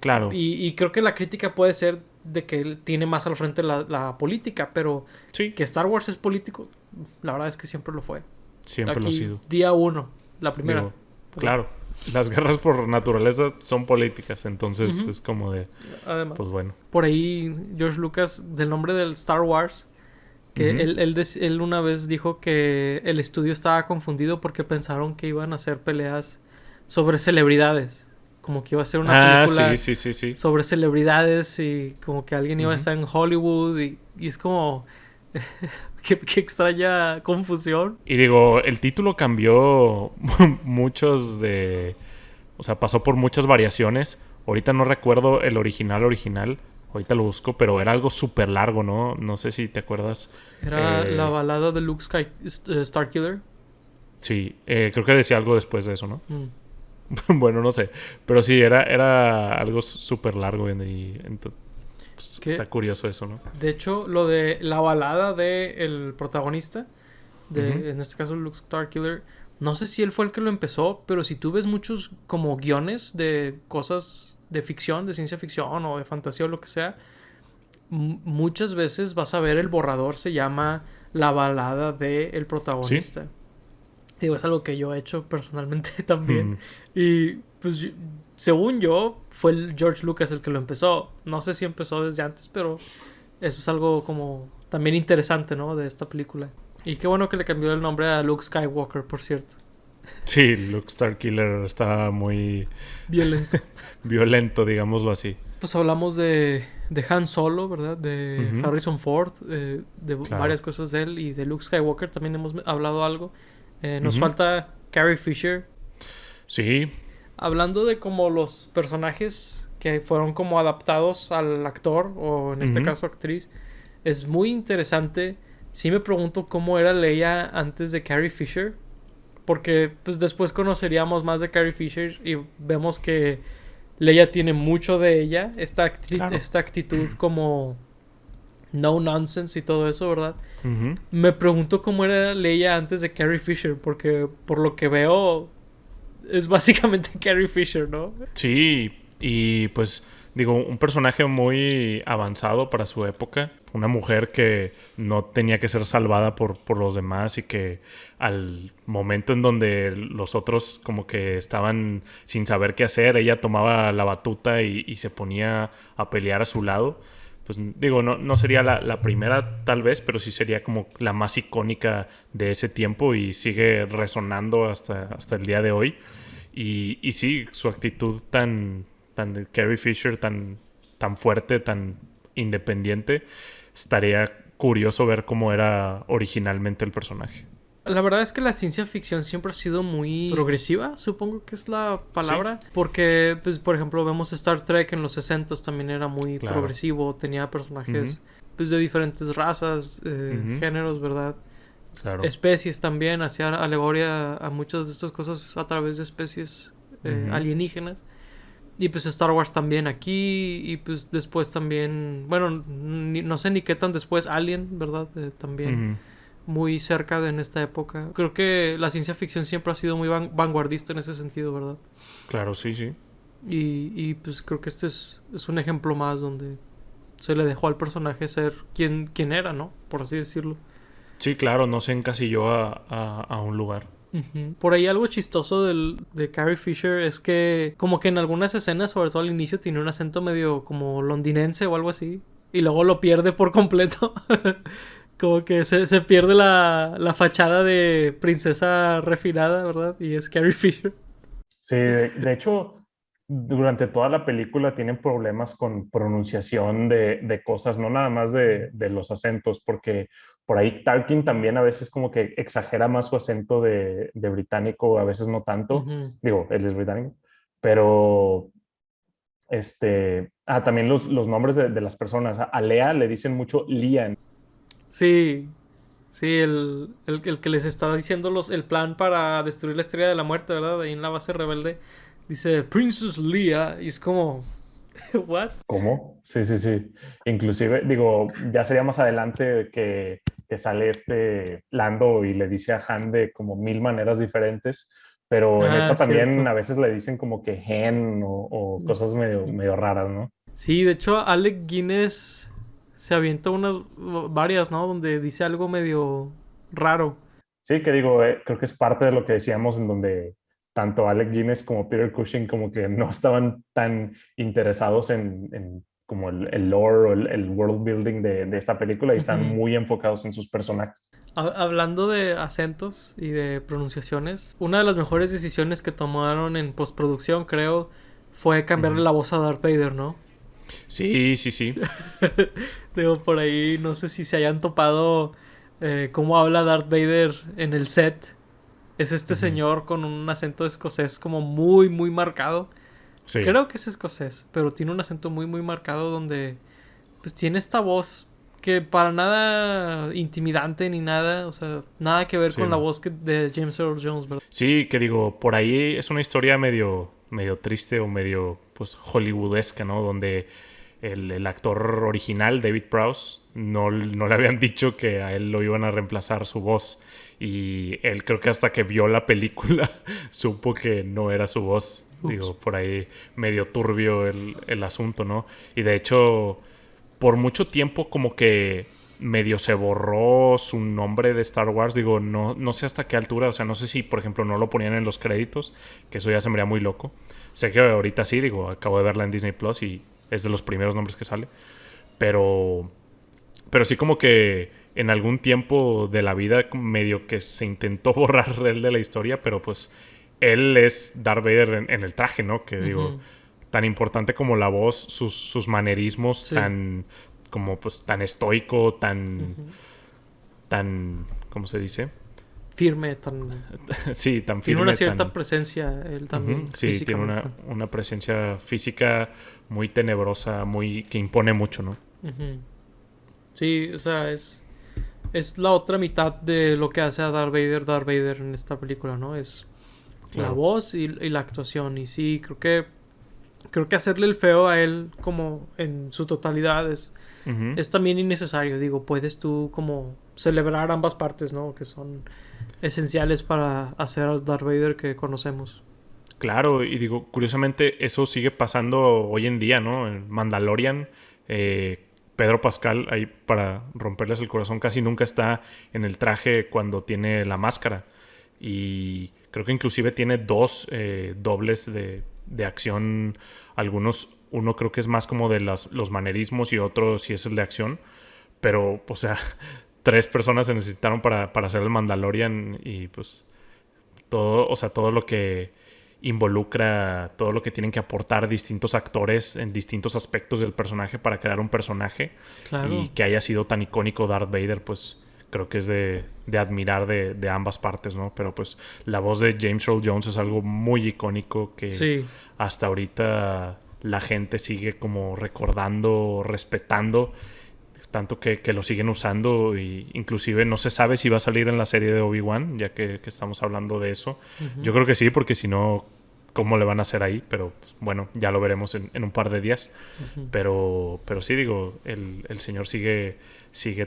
Claro. Y creo que la crítica puede ser de que él tiene más al frente la política, pero sí, que Star Wars es político, la verdad es que siempre lo fue. Siempre aquí, lo ha sido. Día 1, la primera. Digo, claro, las guerras por naturaleza son políticas, entonces es como de... Además, pues bueno. Por ahí George Lucas, del nombre del Star Wars, que él una vez dijo que el estudio estaba confundido porque pensaron que iban a hacer peleas sobre celebridades. Como que iba a ser una película sí. sobre celebridades, y como que alguien iba a estar en Hollywood, y es como... qué extraña confusión. Y digo, el título cambió muchos de... O sea, pasó por muchas variaciones. Ahorita no recuerdo el original. Ahorita lo busco, pero era algo súper largo, ¿no? No sé si te acuerdas. Era la balada de Luke Starkiller. Sí, creo que decía algo después de eso, ¿no? Bueno, no sé. Pero sí, era algo súper largo, y pues, está curioso eso, ¿no? De hecho, lo de la balada del protagonista, en este caso Luke Starkiller, no sé si él fue el que lo empezó, pero si tú ves muchos como guiones de cosas de ficción, de ciencia ficción o de fantasía o lo que sea, muchas veces vas a ver el borrador se llama la balada del protagonista. ¿Sí? Digo, es algo que yo he hecho personalmente también. Y pues según yo, fue el George Lucas el que lo empezó. No sé si empezó desde antes, pero eso es algo como también interesante, ¿no? De esta película. Y qué bueno que le cambió el nombre a Luke Skywalker, por cierto. Sí, Luke Starkiller está muy... violento, digámoslo así. Pues hablamos de Han Solo, ¿verdad? De Harrison Ford, de varias cosas de él, y de Luke Skywalker también hemos hablado algo. Nos falta Carrie Fisher. Sí. Hablando de como los personajes que fueron como adaptados al actor, o en este caso actriz, es muy interesante sí me pregunto cómo era Leia antes de Carrie Fisher. Porque pues después conoceríamos más de Carrie Fisher y vemos que Leia tiene mucho de ella. Claro. Esta actitud como no nonsense y todo eso, ¿verdad? Ujú. Me pregunto cómo era Leia antes de Carrie Fisher. Porque por lo que veo es básicamente Carrie Fisher, ¿no? Sí, y pues digo, un personaje muy avanzado para su época. Una mujer que no tenía que ser salvada por los demás y que al momento en donde los otros como que estaban sin saber qué hacer, ella tomaba la batuta y se ponía a pelear a su lado. Pues digo, no sería la primera tal vez, pero sí sería como la más icónica de ese tiempo y sigue resonando hasta el día de hoy. Y sí, su actitud tan de Carrie Fisher, tan fuerte, tan independiente, estaría curioso ver cómo era originalmente el personaje. La verdad es que la ciencia ficción siempre ha sido muy progresiva, supongo que es la palabra. Sí. Porque, pues, por ejemplo, vemos Star Trek en los 60 también era muy Claro. progresivo. Tenía personajes, Ujú. pues, de diferentes razas, Ujú. géneros, ¿verdad? Claro. Especies también. Hacía alegoria a muchas de estas cosas a través de especies Ujú. alienígenas. Y pues Star Wars también aquí. Y pues después también, bueno, no sé ni qué tan después, Alien, ¿verdad? También Ujú. muy cerca de en esta época. Creo que la ciencia ficción siempre ha sido muy vanguardista en ese sentido, ¿verdad? Claro, sí, sí. Y pues creo que este es un ejemplo más donde se le dejó al personaje ser quien era, ¿no? Por así decirlo. Sí, claro, no se encasilló a un lugar. Ujú. Por ahí algo chistoso de Carrie Fisher es que como que en algunas escenas, sobre todo al inicio, tiene un acento medio como londinense o algo así. Y luego lo pierde por completo. Como que se pierde la fachada de princesa refinada, ¿verdad? Y es Carrie Fisher. Sí, de hecho, durante toda la película tienen problemas con pronunciación de cosas, no nada más de los acentos, porque por ahí Tarkin también a veces como que exagera más su acento de británico, a veces no tanto. Ujú. Digo, él es británico, pero también los nombres de las personas. A Lea le dicen mucho Lian. Sí, sí, el que les está diciendo el plan para destruir la Estrella de la Muerte, ¿verdad? Ahí en la base rebelde. Dice Princess Leia. Y es como, ¿what? ¿Cómo? Sí, sí, sí. Inclusive, digo, ya sería más adelante que sale este Lando y le dice a Han de como mil maneras diferentes, pero en Ah, esta también cierto. a veces le dicen como que Hen o cosas medio raras, ¿no? Sí, de hecho, Alec Guinness se avienta varias, ¿no? Donde dice algo medio raro. Sí, que digo, creo que es parte de lo que decíamos en donde tanto Alec Guinness como Peter Cushing como que no estaban tan interesados en como el lore o el world building de esta película y están Ujú. muy enfocados en sus personajes. Hablando de acentos y de pronunciaciones, una de las mejores decisiones que tomaron en postproducción, creo, fue cambiarle Ujú. la voz a Darth Vader, ¿no? Sí, sí, sí. Digo, por ahí no sé si se hayan topado cómo habla Darth Vader en el set. Es este Ujú. señor con un acento escocés como muy, muy marcado. Sí, Creo que es escocés, pero tiene un acento muy, muy marcado donde pues tiene esta voz que para nada intimidante ni nada, o sea, nada que ver sí. con la voz de James Earl Jones, ¿verdad? Sí, que digo, por ahí es una historia medio triste o medio pues hollywoodesca, ¿no? Donde el actor original, David Prowse, no le habían dicho que a él lo iban a reemplazar su voz. Y él creo que hasta que vio la película supo que no era su voz. Ups. Digo, por ahí medio turbio el asunto, ¿no? Y de hecho, por mucho tiempo como que medio se borró su nombre de Star Wars. Digo, no sé hasta qué altura. O sea, no sé si, por ejemplo, no lo ponían en los créditos, que eso ya se me haría muy loco. Sé que ahorita sí, digo, acabo de verla en Disney Plus y es de los primeros nombres que sale. Pero, pero sí como que en algún tiempo de la vida medio que se intentó borrar él de la historia, pero pues él es Darth Vader en el traje, ¿no? Que digo, Ujú. tan importante como la voz, sus manerismos Sí. como pues tan estoico, Ujú. ¿cómo se dice? Firme, Sí, tan tiene una firme, cierta tan... presencia él Ujú. también, Sí, tiene físicamente. una presencia física muy tenebrosa, que impone mucho, ¿no? Ujú. Sí, o sea, es la otra mitad de lo que hace a Darth Vader en esta película, ¿no? Es la Claro. voz y la actuación. Y sí, creo que hacerle el feo a él como en su totalidad Ujú. es también innecesario. Digo, puedes tú como celebrar ambas partes, ¿no? Que son esenciales para hacer al Darth Vader que conocemos. Claro, y digo, curiosamente eso sigue pasando hoy en día, ¿no? En Mandalorian, Pedro Pascal, ahí para romperles el corazón, casi nunca está en el traje cuando tiene la máscara. Y creo que inclusive tiene dos dobles de acción. Algunos, uno creo que es más como de los manerismos y otro sí es el de acción. Pero, o sea, tres personas se necesitaron para hacer el Mandalorian y pues todo, o sea, todo lo que involucra, todo lo que tienen que aportar distintos actores en distintos aspectos del personaje para crear un personaje y Claro. que haya sido tan icónico Darth Vader, pues creo que es de admirar de ambas partes, ¿no? Pero pues la voz de James Earl Jones es algo muy icónico que Sí. hasta ahorita la gente sigue como recordando, respetando tanto que lo siguen usando y inclusive no se sabe si va a salir en la serie de Obi-Wan, ya que estamos hablando de eso. Ujú. Yo creo que sí, porque si no, ¿cómo le van a hacer ahí? Pero pues, bueno, ya lo veremos en un par de días. Ujú. Pero sí, digo, el señor sigue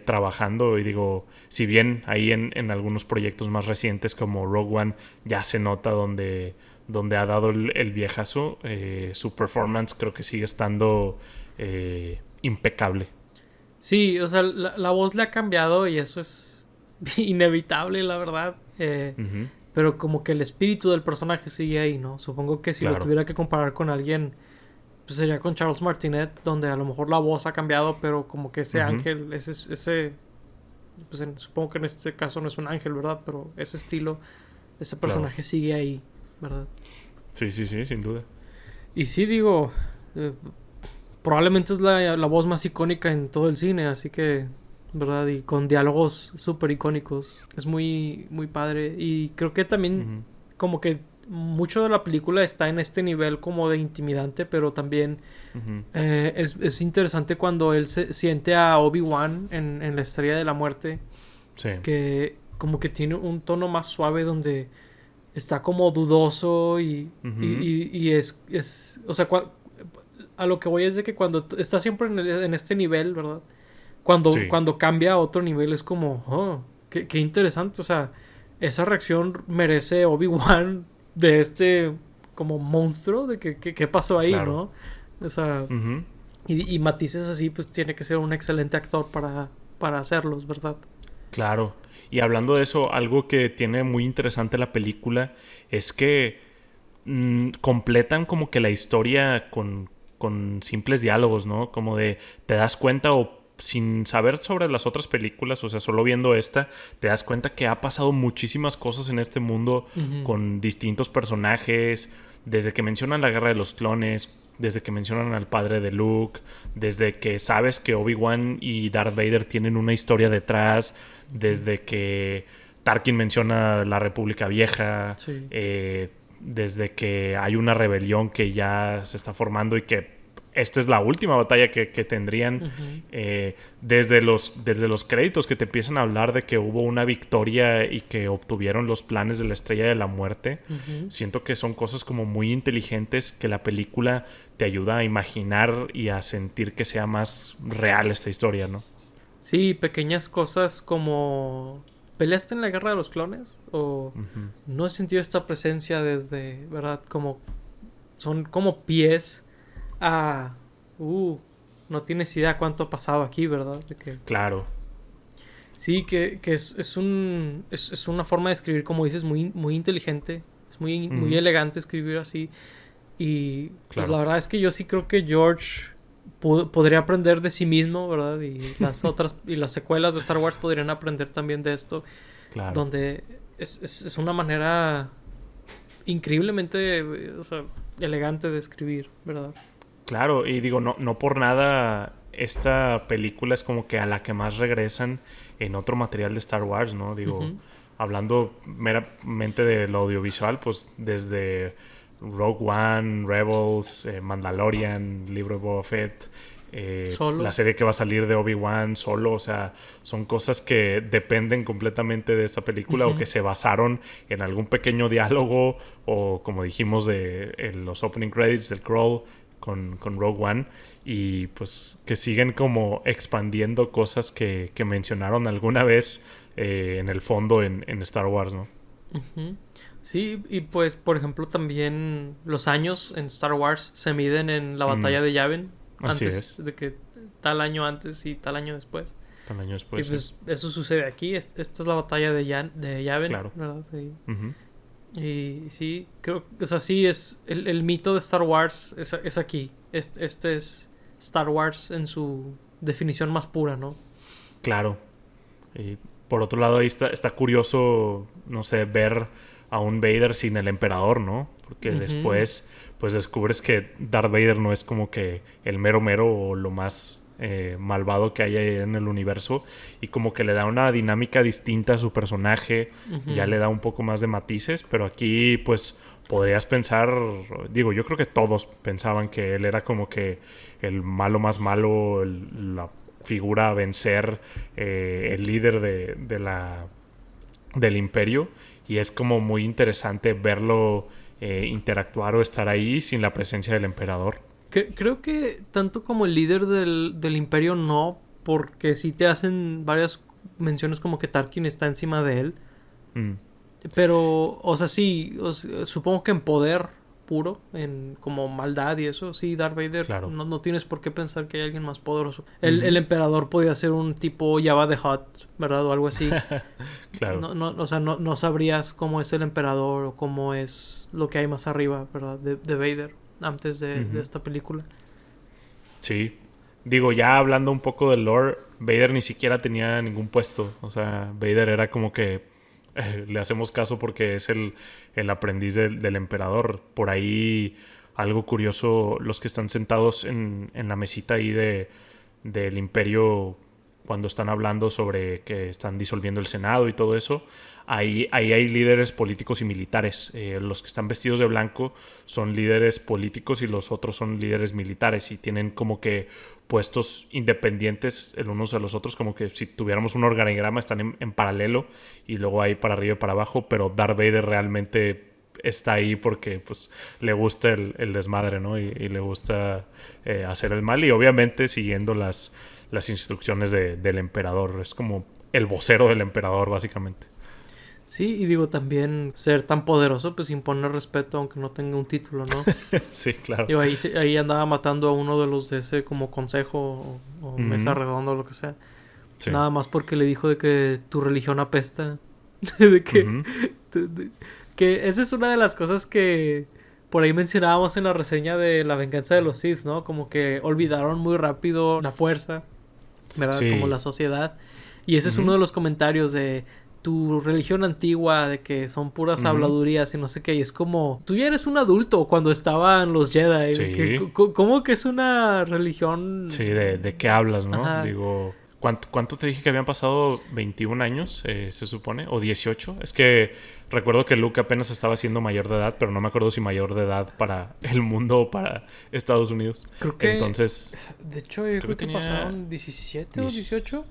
trabajando y digo, si bien ahí en algunos proyectos más recientes como Rogue One ya se nota donde ha dado el viejazo, su performance creo que sigue estando impecable. Sí, o sea, la voz le ha cambiado y eso es inevitable, la verdad. Ujú. Pero como que el espíritu del personaje sigue ahí, ¿no? Supongo que si lo Claro, tuviera que comparar con alguien, pues sería con Charles Martinet, donde a lo mejor la voz ha cambiado, pero como que ese ujú, ángel, pues supongo que en este caso no es un ángel, ¿verdad? Pero ese estilo, ese claro. personaje sigue ahí, ¿verdad? Sí, sí, sí, sin duda. Y sí, digo, eh, probablemente es la voz más icónica en todo el cine, así que, ¿verdad? Y con diálogos súper icónicos. Es muy, muy padre. Y creo que también Ujú, como que mucho de la película está en este nivel como de intimidante, pero también ujú. es interesante cuando él se siente a Obi-Wan en la Estrella de la Muerte, Sí. que como que tiene un tono más suave donde está como dudoso Ujú, y o sea, a lo que voy es de que cuando está siempre en este nivel, ¿verdad? sí, Cuando cambia a otro nivel es como, oh, qué interesante, o sea, esa reacción merece Obi-Wan de este como monstruo, de qué pasó ahí, claro. ¿no? O sea, Ujú, y matices así, pues tiene que ser un excelente actor para hacerlos, ¿verdad? claro. Y hablando de eso, algo que tiene muy interesante la película es que completan como que la historia con simples diálogos, ¿no? Como de te das cuenta o sin saber sobre las otras películas, o sea, solo viendo esta, te das cuenta que ha pasado muchísimas cosas en este mundo Ujú. con distintos personajes, desde que mencionan la guerra de los clones, desde que mencionan al padre de Luke, desde que sabes que Obi-Wan y Darth Vader tienen una historia detrás, desde que Tarkin menciona la República Vieja, Sí. desde que hay una rebelión que ya se está formando y que esta es la última batalla que tendrían, Ujú. desde los créditos que te empiezan a hablar de que hubo una victoria y que obtuvieron los planes de la Estrella de la Muerte. Ujú. Siento que son cosas como muy inteligentes que la película te ayuda a imaginar y a sentir que sea más real esta historia, ¿no? Sí, pequeñas cosas como... ¿Peleaste en la guerra de los clones? ¿O Ujú. no he sentido esta presencia desde, ¿verdad? Como son como pies a... no tienes idea cuánto ha pasado aquí, ¿verdad? Claro. Sí, que es una forma de escribir, como dices, muy, muy inteligente. Es muy, muy Ujú. elegante escribir así. Y pues la Claro. verdad es que yo sí creo que George podría aprender de sí mismo, ¿verdad? Y las secuelas de Star Wars podrían aprender también de esto, Claro. donde es una manera increíblemente, o sea, elegante de escribir, ¿verdad? Claro, y digo, no por nada esta película es como que a la que más regresan en otro material de Star Wars, ¿no? Digo, Ujú. hablando meramente de lo audiovisual, pues desde Rogue One, Rebels, Mandalorian, Libro de Boba Fett, Solo. la serie que va a salir de Obi-Wan Solo, o sea, son cosas que dependen completamente de esta película o que se basaron en algún pequeño diálogo o como dijimos en los opening credits del Crawl con Rogue One y pues que siguen como expandiendo cosas que mencionaron alguna vez en el fondo en Star Wars, ¿no? Ujú. Sí, y pues, por ejemplo, también los años en Star Wars se miden en la batalla de Yavin. Así Antes es. de que tal año antes y tal año después. Un año Y después, sí. pues eso sucede aquí. Esta es la batalla de Yavin, Claro. ¿verdad? Ujú. Y sí, creo que, o sea, sí, es el mito de Star Wars es aquí. Este es Star Wars en su definición más pura, ¿no? Claro. Y por otro lado, ahí está curioso, no sé, ver a un Vader sin el emperador, ¿no? Porque Ujú. después, pues descubres que Darth Vader no es como que el mero mero o lo más malvado que hay ahí en el universo. Y como que le da una dinámica distinta a su personaje, Ujú. ya le da un poco más de matices, pero aquí, pues, podrías pensar, digo, yo creo que todos pensaban que él era como que el malo más malo, la figura a vencer, el líder del imperio y es como muy interesante verlo interactuar o estar ahí sin la presencia del emperador. Creo que tanto como el líder del imperio no, porque sí te hacen varias menciones como que Tarkin está encima de él. Mm, Pero, o sea, sí, supongo que en poder puro, en como maldad y eso, sí, Darth Vader, claro. no tienes por qué pensar que hay alguien más poderoso. El emperador podía ser un tipo Jabba the Hutt, ¿verdad? O algo así. Claro. O sea, no sabrías cómo es el emperador o cómo es lo que hay más arriba, ¿verdad? De Vader, antes de esta película. Sí. Digo, ya hablando un poco del lore, Vader ni siquiera tenía ningún puesto. O sea, Vader era como que le hacemos caso porque es el aprendiz del emperador. Por ahí, algo curioso, los que están sentados en la mesita ahí del imperio, cuando están hablando sobre que están disolviendo el Senado y todo eso, ahí hay líderes políticos y militares. Los que están vestidos de blanco son líderes políticos y los otros son líderes militares y tienen como que puestos independientes el unos a los otros, como que si tuviéramos un organigrama están en paralelo y luego ahí para arriba y para abajo, pero Darth Vader realmente está ahí porque pues le gusta el desmadre, ¿no? Y le gusta hacer el mal y obviamente siguiendo las instrucciones del emperador. Es como el vocero del emperador, básicamente. Sí, y digo también ser tan poderoso, pues impone respeto aunque no tenga un título, ¿no? Sí, claro. Digo, ahí andaba matando a uno de los de ese como consejo o mesa redonda o lo que sea. Sí. Nada más porque le dijo de que tu religión apesta. de que, que esa es una de las cosas que por ahí mencionábamos en la reseña de La venganza de los Sith, ¿no? Como que olvidaron muy rápido la fuerza, ¿verdad? Sí. Como la sociedad. Y ese es uno de los comentarios de tu religión antigua, de que son puras habladurías y no sé qué. Y es como, tú ya eres un adulto cuando estaban los Jedi. Sí. ¿Cómo que es una religión? Sí, ¿de qué hablas, no? Ajá. Digo, ¿cuánto te dije que habían pasado? ¿21 años, se supone? ¿O 18? Es que recuerdo que Luke apenas estaba siendo mayor de edad, pero no me acuerdo si mayor de edad para el mundo o para Estados Unidos. Creo que... Entonces... De hecho, yo creo que tenía pasaron 17 o 18.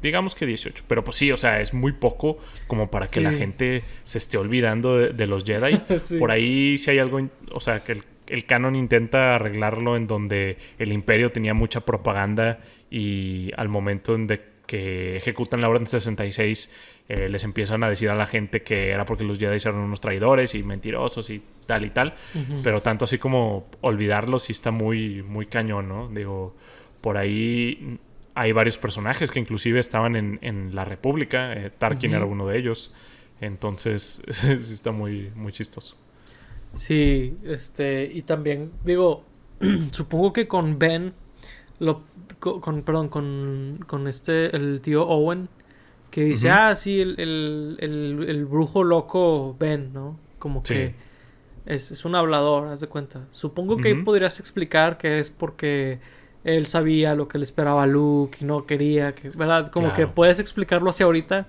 Digamos que 18. Pero pues sí, o sea, es muy poco como para que la Sí. gente se esté olvidando de los Jedi. Sí. Por ahí sí hay algo, o sea, que el canon intenta arreglarlo en donde el Imperio tenía mucha propaganda y al momento en de que ejecutan la Orden 66 les empiezan a decir a la gente que era porque los Jedi eran unos traidores y mentirosos y tal. Pero tanto así como olvidarlos sí está muy, muy cañón, ¿no? Digo, por ahí hay varios personajes que inclusive estaban en la República. Tarkin era uno de ellos. Entonces, sí está muy, muy chistoso. Sí, y también, digo, supongo que con Ben, con el tío Owen, que dice, sí, el brujo loco Ben, ¿no? Como Sí. que es un hablador, haz de cuenta. Supongo que ahí podrías explicar que es porque él sabía lo que le esperaba a Luke y no quería que, ¿verdad? Como Claro. que puedes explicarlo hacia ahorita,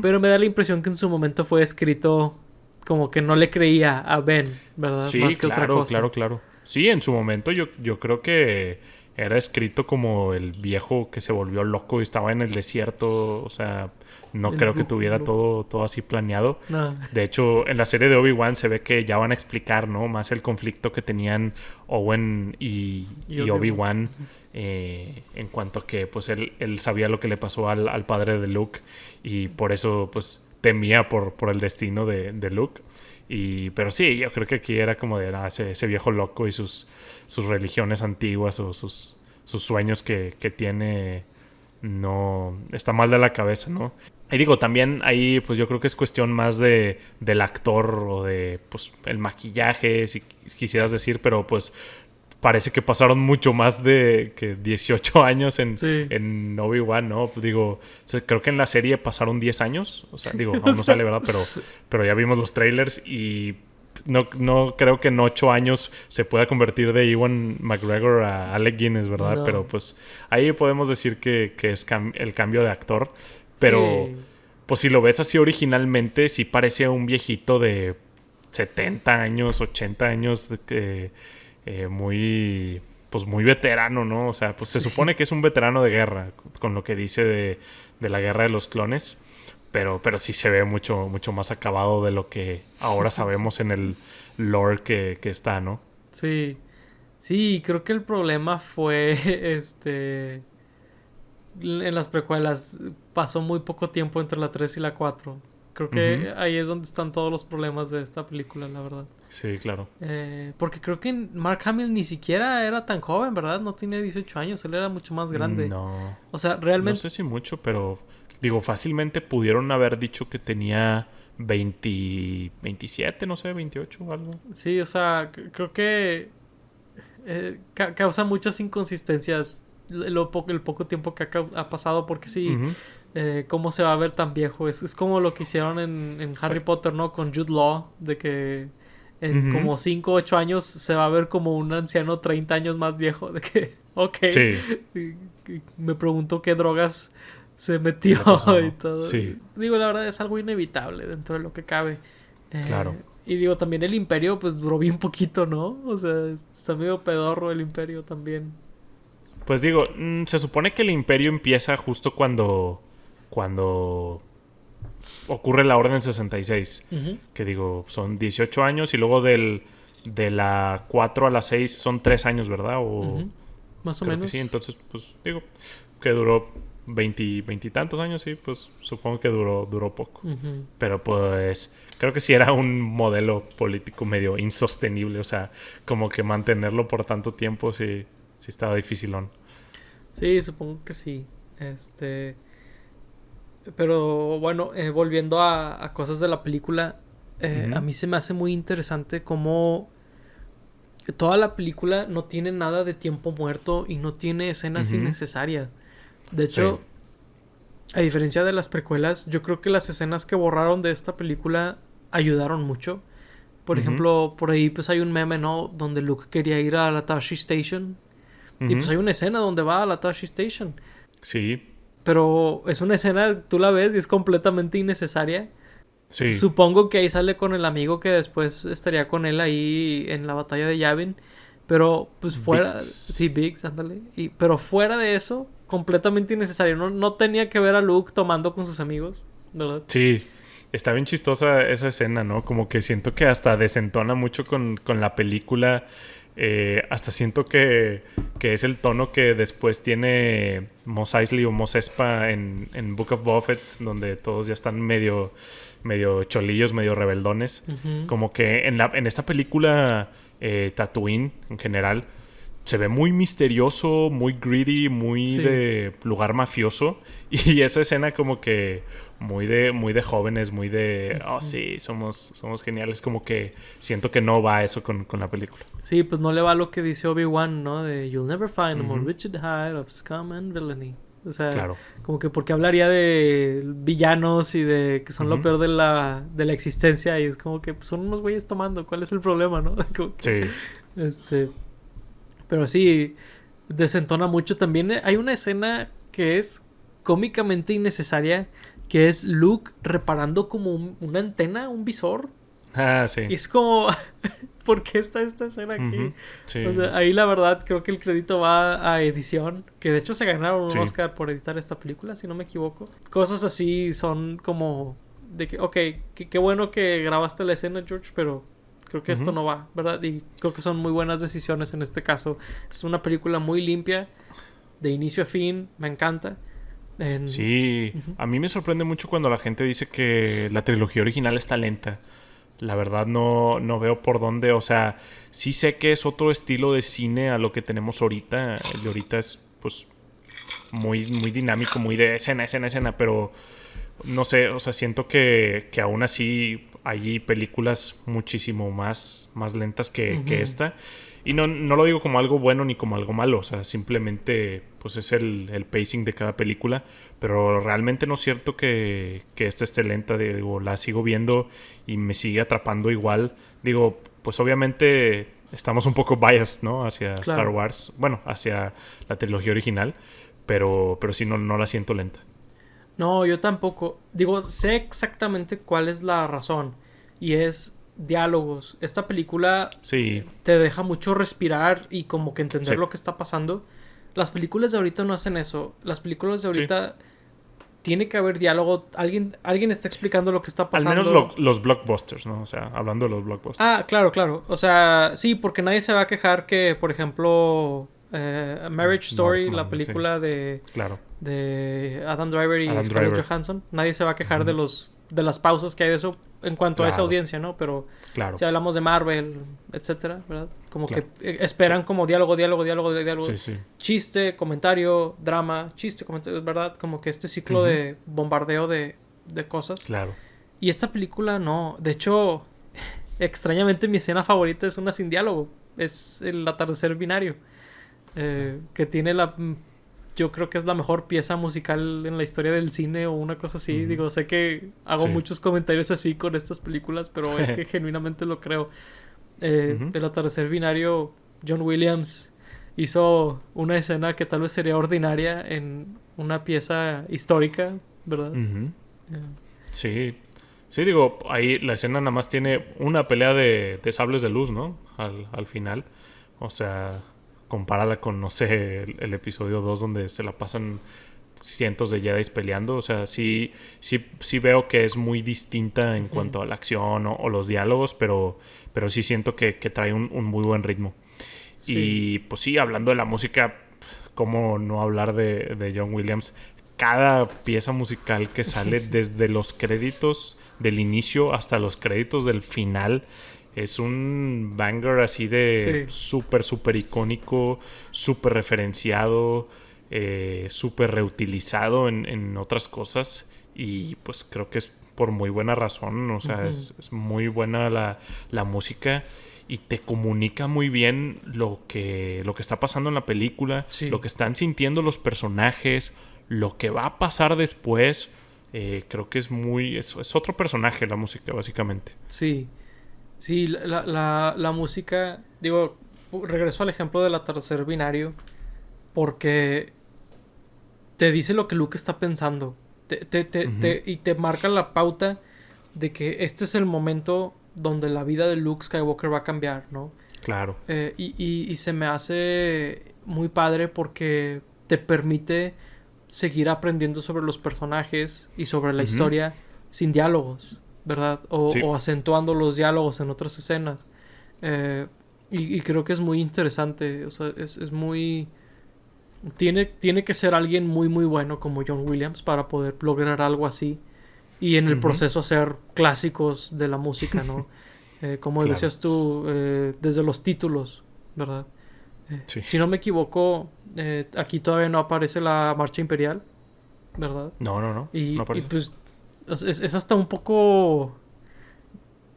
pero me da la impresión que en su momento fue escrito como que no le creía a Ben, ¿verdad? Sí, Más que otra cosa. claro. Sí, en su momento yo creo que era escrito como el viejo que se volvió loco y estaba en el desierto. O sea, no El creo que Luke, tuviera Luke. todo así planeado. No. De hecho, en la serie de Obi-Wan se ve que ya van a explicar, ¿no? Más el conflicto que tenían Owen y Y Obi-Wan. En cuanto a que pues él sabía lo que le pasó al padre de Luke. Y por eso pues temía por el destino de Luke. Pero sí, yo creo que aquí era como de ese viejo loco y sus religiones antiguas o sus sueños que tiene, no está mal de la cabeza, ¿no? Y digo, también ahí pues yo creo que es cuestión más del actor o de pues el maquillaje, si quisieras decir, pero pues parece que pasaron mucho más de que 18 años Sí. en Obi-Wan, ¿no? Digo, o sea, creo que en la serie pasaron 10 años. O sea, digo, aún no sale, ¿verdad? Pero ya vimos los trailers y no creo que en 8 años se pueda convertir de Ewan McGregor a Alec Guinness, ¿verdad? No. Pero pues ahí podemos decir que es el cambio de actor. Pero Sí. pues si lo ves así originalmente, sí parece un viejito de 70 años, 80 años, muy, pues muy veterano, ¿no? O sea, pues se Sí. supone que es un veterano de guerra, con lo que dice de la guerra de los clones, pero sí se ve mucho más acabado de lo que ahora sabemos en el lore que está, ¿no? Sí. Sí, creo que el problema fue, en las precuelas pasó muy poco tiempo entre la 3 y la 4. Creo Ujú. que ahí es donde están todos los problemas de esta película, la verdad. Sí, claro. Porque creo que Mark Hamill ni siquiera era tan joven, ¿verdad? No tenía 18 años, él era mucho más grande. No, O sea, no realmente, sé si mucho, pero digo, fácilmente pudieron haber dicho que tenía 20, 27, no sé, 28 o algo. sí, o sea, creo que causa muchas inconsistencias el poco tiempo que ha pasado, porque sí, Ujú. cómo se va a ver tan viejo. Es como lo que hicieron en Harry Exacto. Potter, ¿no? Con Jude Law, de que en Ujú. como 5 o 8 años se va a ver como un anciano 30 años más viejo, de que, ok, Sí, me pregunto qué drogas se ¿qué metió le pasó, y no? todo. Sí, Digo, la verdad es algo inevitable dentro de lo que cabe. claro. Y digo, también el imperio pues duró bien poquito, ¿no? O sea, está medio pedorro el imperio también. Pues digo, se supone que el imperio empieza justo cuando ocurre la Orden 66. Ujú, Que digo, son 18 años y luego de la 4 a la 6 son 3 años, ¿verdad? O ujú. Más o creo que menos. sí. Entonces, pues digo, que duró 20 y tantos años, sí, pues supongo que duró poco. Ujú. Pero pues creo que sí era un modelo político medio insostenible. O sea, como que mantenerlo por tanto tiempo sí estaba dificilón. Sí, supongo que sí. Este. Pero bueno, volviendo a cosas de la película, a Ujú. mí se me hace muy interesante cómo toda la película no tiene nada de tiempo muerto y no tiene escenas Ujú. innecesarias. De Sí. hecho, a diferencia de las precuelas, yo creo que las escenas que borraron de esta película ayudaron mucho. Por Ujú. ejemplo, por ahí pues hay un meme, ¿no? Donde Luke quería ir a la Tashi Station. Y pues Ujú. hay una escena donde va a la Tashi Station. Sí. Pero es una escena, tú la ves y es completamente innecesaria. Sí. Supongo que ahí sale con el amigo que después estaría con él ahí en la batalla de Yavin. Pero pues fuera, Bix. sí, Biggs, ándale. Pero fuera de eso, completamente innecesario. No tenía que ver a Luke tomando con sus amigos, ¿verdad? Sí. Está bien chistosa esa escena, ¿no? Como que siento que hasta desentona mucho con la película. Hasta siento que es el tono que después tiene Mos Eisley o Mos Espa en Book of Boba Fett, donde todos ya están medio cholillos, medio rebeldones. Ujú. Como que en esta película, Tatooine en general, se ve muy misterioso, muy greedy, muy Sí. de lugar mafioso. Y esa escena como que muy de jóvenes, muy de, oh Ujú. sí, somos geniales. Como que siento que no va eso con la película. Sí, pues no le va lo que dice Obi-Wan, ¿no? De You'll never find a more Ujú. wretched hide of scum and villainy. O sea, Claro. como que porque hablaría de villanos y de que son lo Ujú. peor de la existencia y es como que pues, son unos güeyes tomando, ¿cuál es el problema, no? Como que, Sí. este, pero sí, desentona mucho. También hay una escena que es cómicamente innecesaria, que es Luke reparando como una antena, un visor. Ah, sí. Y es como, ¿por qué está esta escena aquí? Ujú, sí. O sea, ahí la verdad creo que el crédito va a edición, que de hecho se ganaron un Sí. Oscar por editar esta película, si no me equivoco. Cosas así son como de que, ok, qué bueno que grabaste la escena, George, pero creo que esto Ujú. no va, ¿verdad? Y creo que son muy buenas decisiones en este caso. Es una película muy limpia, de inicio a fin, me encanta. Sí, Ujú. a mí me sorprende mucho cuando la gente dice que la trilogía original está lenta. La verdad no veo por dónde, o sea, sí sé que es otro estilo de cine a lo que tenemos ahorita. El de ahorita es pues muy dinámico, muy de escena, pero no sé, o sea, siento que aún así hay películas muchísimo más lentas que Ujú. esta. Y no lo digo como algo bueno ni como algo malo, o sea, simplemente pues es el pacing de cada película. Pero realmente no es cierto que esta esté lenta, digo, la sigo viendo y me sigue atrapando igual. Digo, pues obviamente estamos un poco biased, ¿no? Hacia Star Claro. Wars, bueno, hacia la trilogía original, pero sí no la siento lenta. No, yo tampoco. Digo, sé exactamente cuál es la razón. Y es diálogos. Esta película Sí, te deja mucho respirar y como que entender sí, lo que está pasando. Las películas de ahorita no hacen eso. Las películas de sí. ahorita tiene que haber diálogo. Alguien está explicando lo que está Al menos pasando. los blockbusters, ¿no? O sea, hablando de los blockbusters. Ah, claro, claro. O sea, sí, porque nadie se va a quejar que, por ejemplo, A Marriage Story, la Northman, sí, película claro. de Adam Driver y Adam Scarlett Driver. Johansson. Nadie se va a quejar Ujú. de las pausas que hay de eso en cuanto a esa Claro, audiencia, ¿no? Pero claro, si hablamos de Marvel, etcétera, ¿verdad? Como que claro. Sí, esperan como diálogo, diálogo, diálogo, diálogo, sí, sí. chiste, comentario, drama, chiste, comentario, ¿verdad? Como que este ciclo Ujú. de bombardeo de cosas. Claro. Y esta película no. De hecho, extrañamente mi escena favorita es una sin diálogo. Es el atardecer binario. Que tiene yo creo que es la mejor pieza musical en la historia del cine o una cosa así. Ujú. Digo, sé que hago Sí. muchos comentarios así con estas películas, pero es que genuinamente lo creo. Ujú. El atardecer binario, John Williams hizo una escena que tal vez sería ordinaria en una pieza histórica, ¿verdad? Ujú. Eh, Sí. Sí, digo, ahí la escena nada más tiene una pelea de sables de luz, ¿no? Al final. O sea, compárala con, no sé, el episodio 2 donde se la pasan cientos de Jedi peleando. O sea, sí veo que es muy distinta en ujú. cuanto a la acción o los diálogos, pero sí siento que trae un muy buen ritmo. Sí, Y pues sí, hablando de la música, cómo no hablar de John Williams. Cada pieza musical que sale desde los créditos del inicio hasta los créditos del final es un banger así de sí. súper icónico, súper referenciado, súper reutilizado en otras cosas. Y pues creo que es por muy buena razón, o sea, Ujú. es muy buena la música y te comunica muy bien lo que está pasando en la película, lo Sí, que están sintiendo los personajes, lo que va a pasar después. Creo que es otro personaje la música, básicamente. sí. Sí, la música, digo, regreso al ejemplo del atardecer binario, porque te dice lo que Luke está pensando. Ujú. Y te marca la pauta de que este es el momento donde la vida de Luke Skywalker va a cambiar, ¿no? Claro. Y se me hace muy padre porque te permite seguir aprendiendo sobre los personajes y sobre la Ujú. historia sin diálogos, ¿verdad? Sí. O acentuando los diálogos en otras escenas. Eh, y creo que es muy interesante, o sea, es muy... tiene que ser alguien muy muy bueno como John Williams para poder lograr algo así y en el Ujú. proceso hacer clásicos de la música, ¿no? Como Claro. decías tú, desde los títulos, ¿verdad? Sí. Si no me equivoco, aquí todavía no aparece la marcha imperial, ¿verdad? No. No Y parece. pues es hasta un poco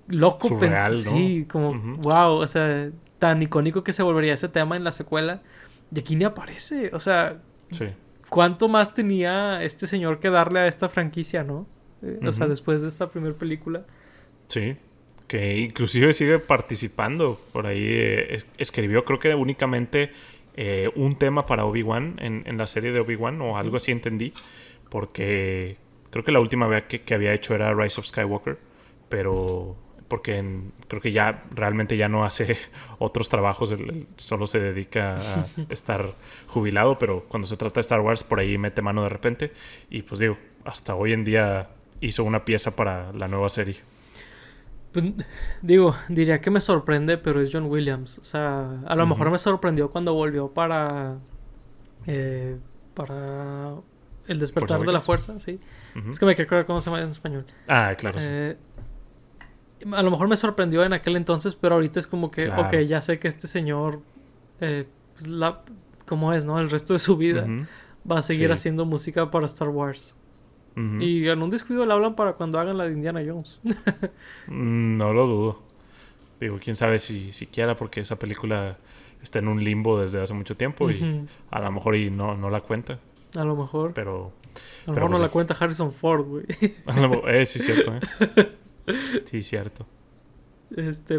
loco, Surreal, ¿no? sí, como, Ujú. wow, o sea, tan icónico que se volvería ese tema en la secuela. Y aquí ni aparece, o sea, Sí. ¿cuánto más tenía este señor que darle a esta franquicia, no? O sea, Ujú. después de esta primera película. Sí, que inclusive sigue participando. Por ahí escribió, creo que únicamente un tema para Obi-Wan en la serie de Obi-Wan o algo así entendí. Porque creo que la última vez que había hecho era Rise of Skywalker. Pero creo que ya realmente ya no hace otros trabajos, él solo se dedica a estar jubilado, pero cuando se trata de Star Wars por ahí mete mano de repente y pues digo, hasta hoy en día hizo una pieza para la nueva serie. Pues, diría que me sorprende, pero es John Williams. O sea, a lo mejor me sorprendió cuando volvió para El despertar de la fuerza, sí. Es que me quiero acordar cómo se llama en español. Ah, claro, sí. A lo mejor me sorprendió en aquel entonces, pero ahorita es como que, claro. ok, ya sé que este señor, pues como es, ¿no? El resto de su vida va a seguir haciendo música para Star Wars. Y en un descuido le hablan para cuando hagan la de Indiana Jones. No lo dudo. Digo, quién sabe si quiera, porque esa película está en un limbo desde hace mucho tiempo y a lo mejor y no la cuenta. A lo mejor. Pero a lo mejor no la cuenta Harrison Ford, güey. Sí, cierto, Sí, cierto.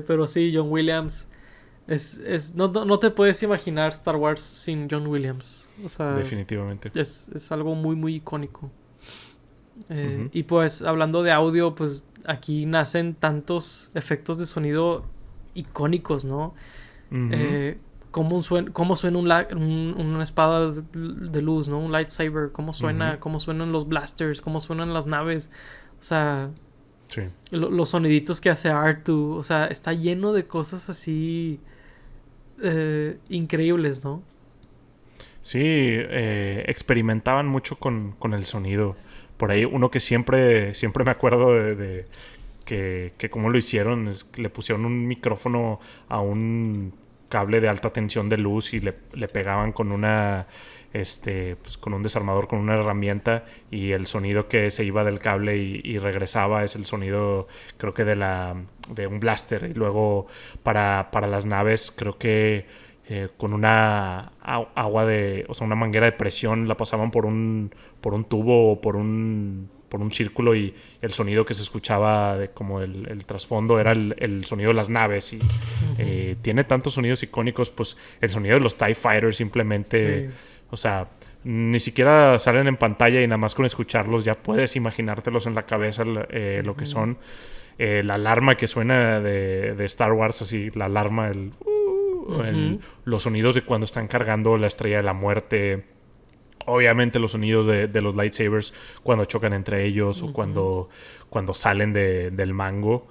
Pero sí, John Williams. No te puedes imaginar Star Wars sin John Williams. O sea, definitivamente. Es algo muy, muy icónico. Y pues, hablando de audio, pues aquí nacen tantos efectos de sonido icónicos, ¿no? Cómo suena una espada de luz, ¿no? Un lightsaber, cómo suenan los blasters, cómo suenan las naves. O sea, sí. Los soniditos que hace R2, o sea, está lleno de cosas así increíbles, ¿no? Sí, experimentaban mucho con el sonido. Por ahí uno que siempre me acuerdo de que cómo lo hicieron, es que le pusieron un micrófono a un cable de alta tensión de luz y le pegaban con pues con un desarmador, con una herramienta, y el sonido que se iba del cable y regresaba es el sonido, creo que de un blaster. Y luego para las naves, creo que con una una manguera de presión la pasaban por un tubo o por un círculo, y el sonido que se escuchaba como el trasfondo era el sonido de las naves. Y tiene tantos sonidos icónicos, pues el sonido de los TIE Fighters simplemente, sí. O sea, ni siquiera salen en pantalla y nada más con escucharlos ya puedes imaginártelos en la cabeza lo que son. La alarma que suena de Star Wars, así, la alarma, los sonidos de cuando están cargando la Estrella de la Muerte. Obviamente los sonidos de los lightsabers cuando chocan entre ellos o cuando salen del mango.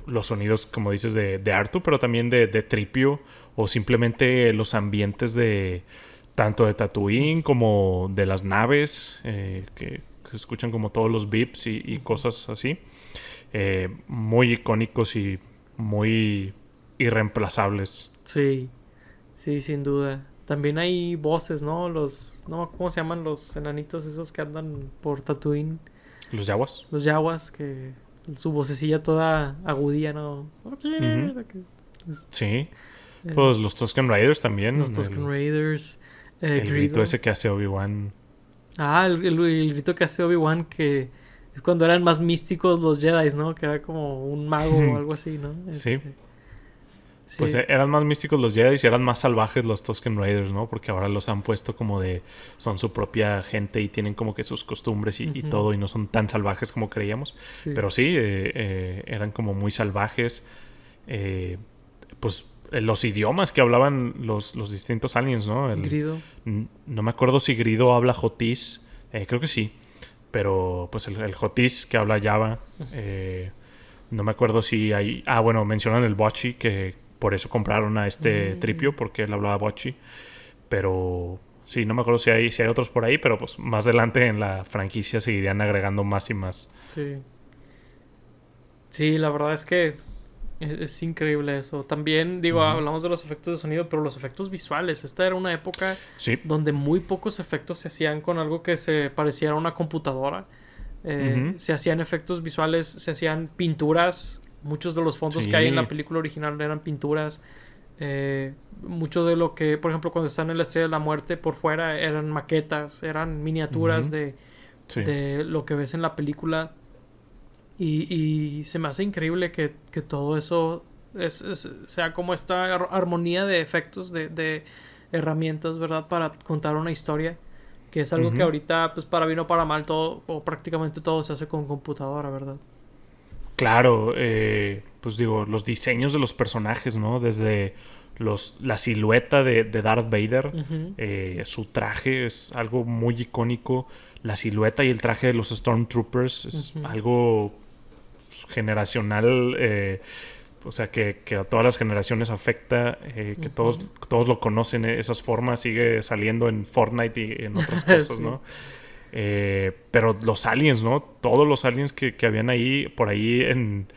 Los sonidos, como dices, de R2, pero también de Tripio, o simplemente los ambientes tanto de Tatooine como de las naves, que se escuchan como todos los beeps y cosas así. Muy icónicos y muy irreemplazables. Sí, sin duda. También hay voces, ¿no? ¿Cómo se llaman los enanitos esos que andan por Tatooine? ¿Los Yawas? Los Yawas, que su vocecilla toda agudía, ¿no? Sí. Pues los Tusken Raiders también. Los Tusken Raiders. El grito ese que hace Obi-Wan. El grito que hace Obi-Wan, que es cuando eran más místicos los Jedi, ¿no? Que era como un mago o algo así, ¿no? Sí. Pues eran más místicos los Jedi y eran más salvajes los Tusken Raiders, ¿no? Porque ahora los han puesto como son su propia gente y tienen como que sus costumbres y todo, y no son tan salvajes como creíamos. Sí. Pero sí, eran como muy salvajes. Pues los idiomas que hablaban los distintos aliens, ¿no? Grido. No me acuerdo si Grido habla Jotis. Creo que sí. Pero pues el Jotis que habla Java. No me acuerdo si hay... bueno, mencionan el Bocchi, que por eso compraron a Tripio, porque él hablaba Bocchi. Pero sí, no me acuerdo si hay otros por ahí, pero pues más adelante en la franquicia seguirían agregando más y más. Sí. Sí, la verdad es que es increíble eso. También, hablamos de los efectos de sonido, pero los efectos visuales. Esta era una época donde muy pocos efectos se hacían con algo que se pareciera a una computadora. Se hacían efectos visuales, se hacían pinturas. Muchos de los fondos que hay en la película original eran pinturas. Mucho de lo que, por ejemplo, cuando están en la Estrella de la Muerte, por fuera eran maquetas, eran miniaturas de lo que ves en la película. Y se me hace increíble que todo eso sea como esta armonía de efectos, de herramientas, ¿verdad? Para contar una historia. Que es algo que ahorita, pues para bien o para mal, todo, o prácticamente todo se hace con computadora, ¿verdad? Claro, pues digo, los diseños de los personajes, ¿no? Desde la silueta de Darth Vader, su traje es algo muy icónico. La silueta y el traje de los Stormtroopers es algo generacional, o sea, que a todas las generaciones afecta, que todos lo conocen, esas formas, sigue saliendo en Fortnite y en otras cosas, Sí. ¿no? Pero los aliens, ¿no? Todos los aliens que habían ahí, por ahí en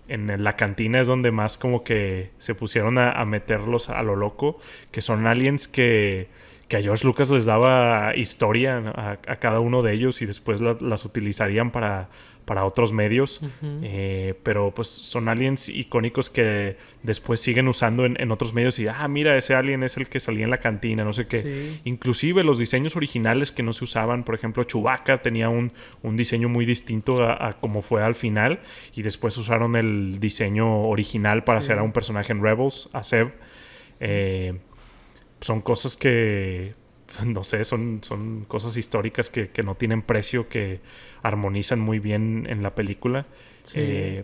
la cantina es donde más como que se pusieron a meterlos a lo loco, que son aliens que a George Lucas les daba historia a cada uno de ellos y después las utilizarían para otros medios. Pero pues son aliens icónicos que después siguen usando en otros medios y mira, ese alien es el que salía en la cantina, no sé qué. Sí. Inclusive los diseños originales que no se usaban, por ejemplo, Chewbacca tenía un diseño muy distinto a como fue al final, y después usaron el diseño original para hacer a un personaje en Rebels, a Zeb. Son cosas que, no sé, son cosas históricas que no tienen precio, que armonizan muy bien en la película. Sí.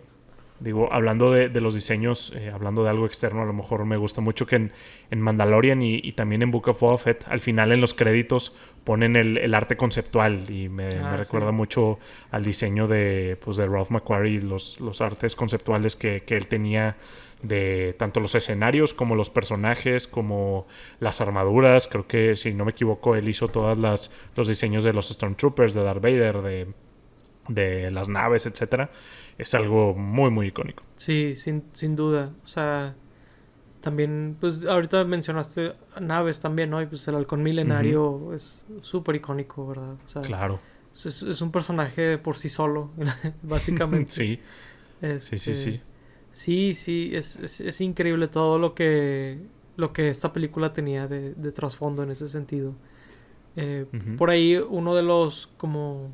Digo, hablando de los diseños, hablando de algo externo, a lo mejor me gusta mucho que en Mandalorian y también en Book of Boba Fett, al final en los créditos ponen el arte conceptual, y me recuerda mucho al diseño de Ralph McQuarrie, los artes conceptuales que él tenía de tanto los escenarios como los personajes, como las armaduras. Creo que, si no me equivoco, él hizo todos los diseños de los Stormtroopers, de Darth Vader, de las naves, etcétera. Es algo muy, muy icónico. Sí, sin duda. O sea, también, pues ahorita mencionaste naves también, ¿no? Y pues el halcón milenario es súper icónico, ¿verdad? O sea, claro. Es un personaje por sí solo, básicamente. Sí. Sí, es increíble todo lo que esta película tenía de trasfondo en ese sentido. Por ahí uno de los como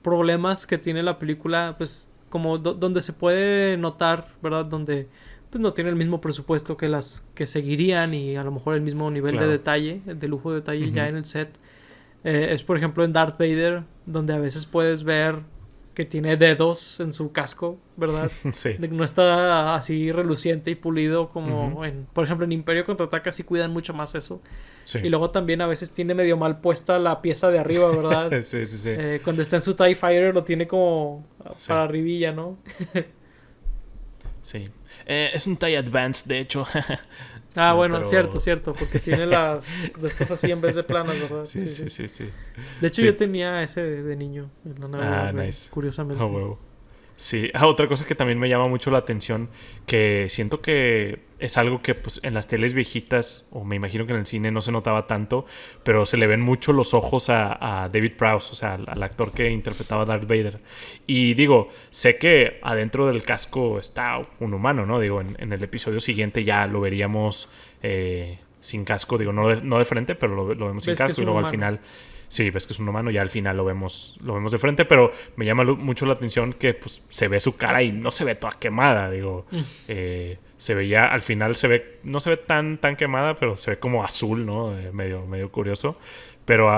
problemas que tiene la película, pues como donde se puede notar, ¿verdad? Donde pues no tiene el mismo presupuesto que las que seguirían, y a lo mejor el mismo nivel de detalle, de lujo de detalle ya en el set. Es por ejemplo en Darth Vader, donde a veces puedes ver que tiene dedos en su casco, ¿verdad? Sí. No está así reluciente y pulido como por ejemplo, en Imperio Contraataca sí cuidan mucho más eso. Sí. Y luego también a veces tiene medio mal puesta la pieza de arriba, ¿verdad? Sí. Cuando está en su TIE Fighter lo tiene como para arribilla, ¿no? Sí. Es un TIE Advance, de hecho. Bueno, cierto, porque tiene las de estas así en vez de planas, ¿verdad? Sí. De hecho, yo tenía ese de niño en la nave, nice. Curiosamente. Huevo. Sí, otra cosa que también me llama mucho la atención, que siento que es algo que pues en las teles viejitas, o me imagino que en el cine no se notaba tanto, pero se le ven mucho los ojos a David Prowse, o sea, al actor que interpretaba a Darth Vader. Y digo, sé que adentro del casco está un humano, ¿no? Digo, en el episodio siguiente ya lo veríamos sin casco, digo, no de frente, pero lo vemos sin casco, y luego al final... Sí, ves que es un humano, ya al final lo vemos de frente, pero me llama mucho la atención que pues se ve su cara y no se ve toda quemada, digo. Se veía, al final no se ve tan quemada, pero se ve como azul, ¿no? Medio curioso. Pero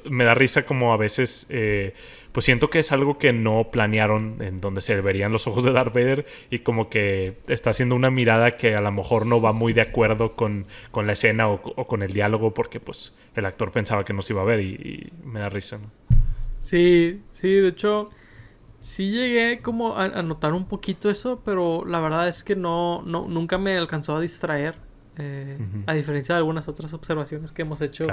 me da risa como a veces, pues siento que es algo que no planearon, en donde se verían los ojos de Darth Vader, y como que está haciendo una mirada que a lo mejor no va muy de acuerdo con la escena o con el diálogo, porque pues el actor pensaba que no se iba a ver, y me da risa, ¿no? Sí, de hecho, sí llegué como a notar un poquito eso, pero la verdad es que nunca me alcanzó a distraer. A diferencia de algunas otras observaciones que hemos hecho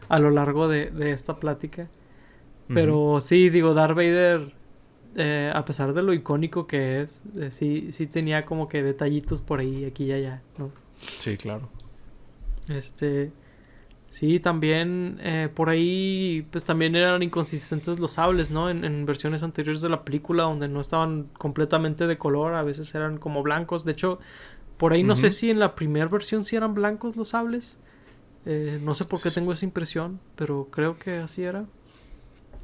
a lo largo de esta plática. Pero sí, digo, Darth Vader, a pesar de lo icónico que es, sí tenía como que detallitos por ahí, aquí y allá, ¿no? Sí, claro. Sí, también por ahí pues también eran inconsistentes los sables, ¿no? En versiones anteriores de la película, donde no estaban completamente de color, a veces eran como blancos. De hecho, por ahí no sé si en la primera versión sí eran blancos los sables. No sé por qué tengo esa impresión, pero creo que así era.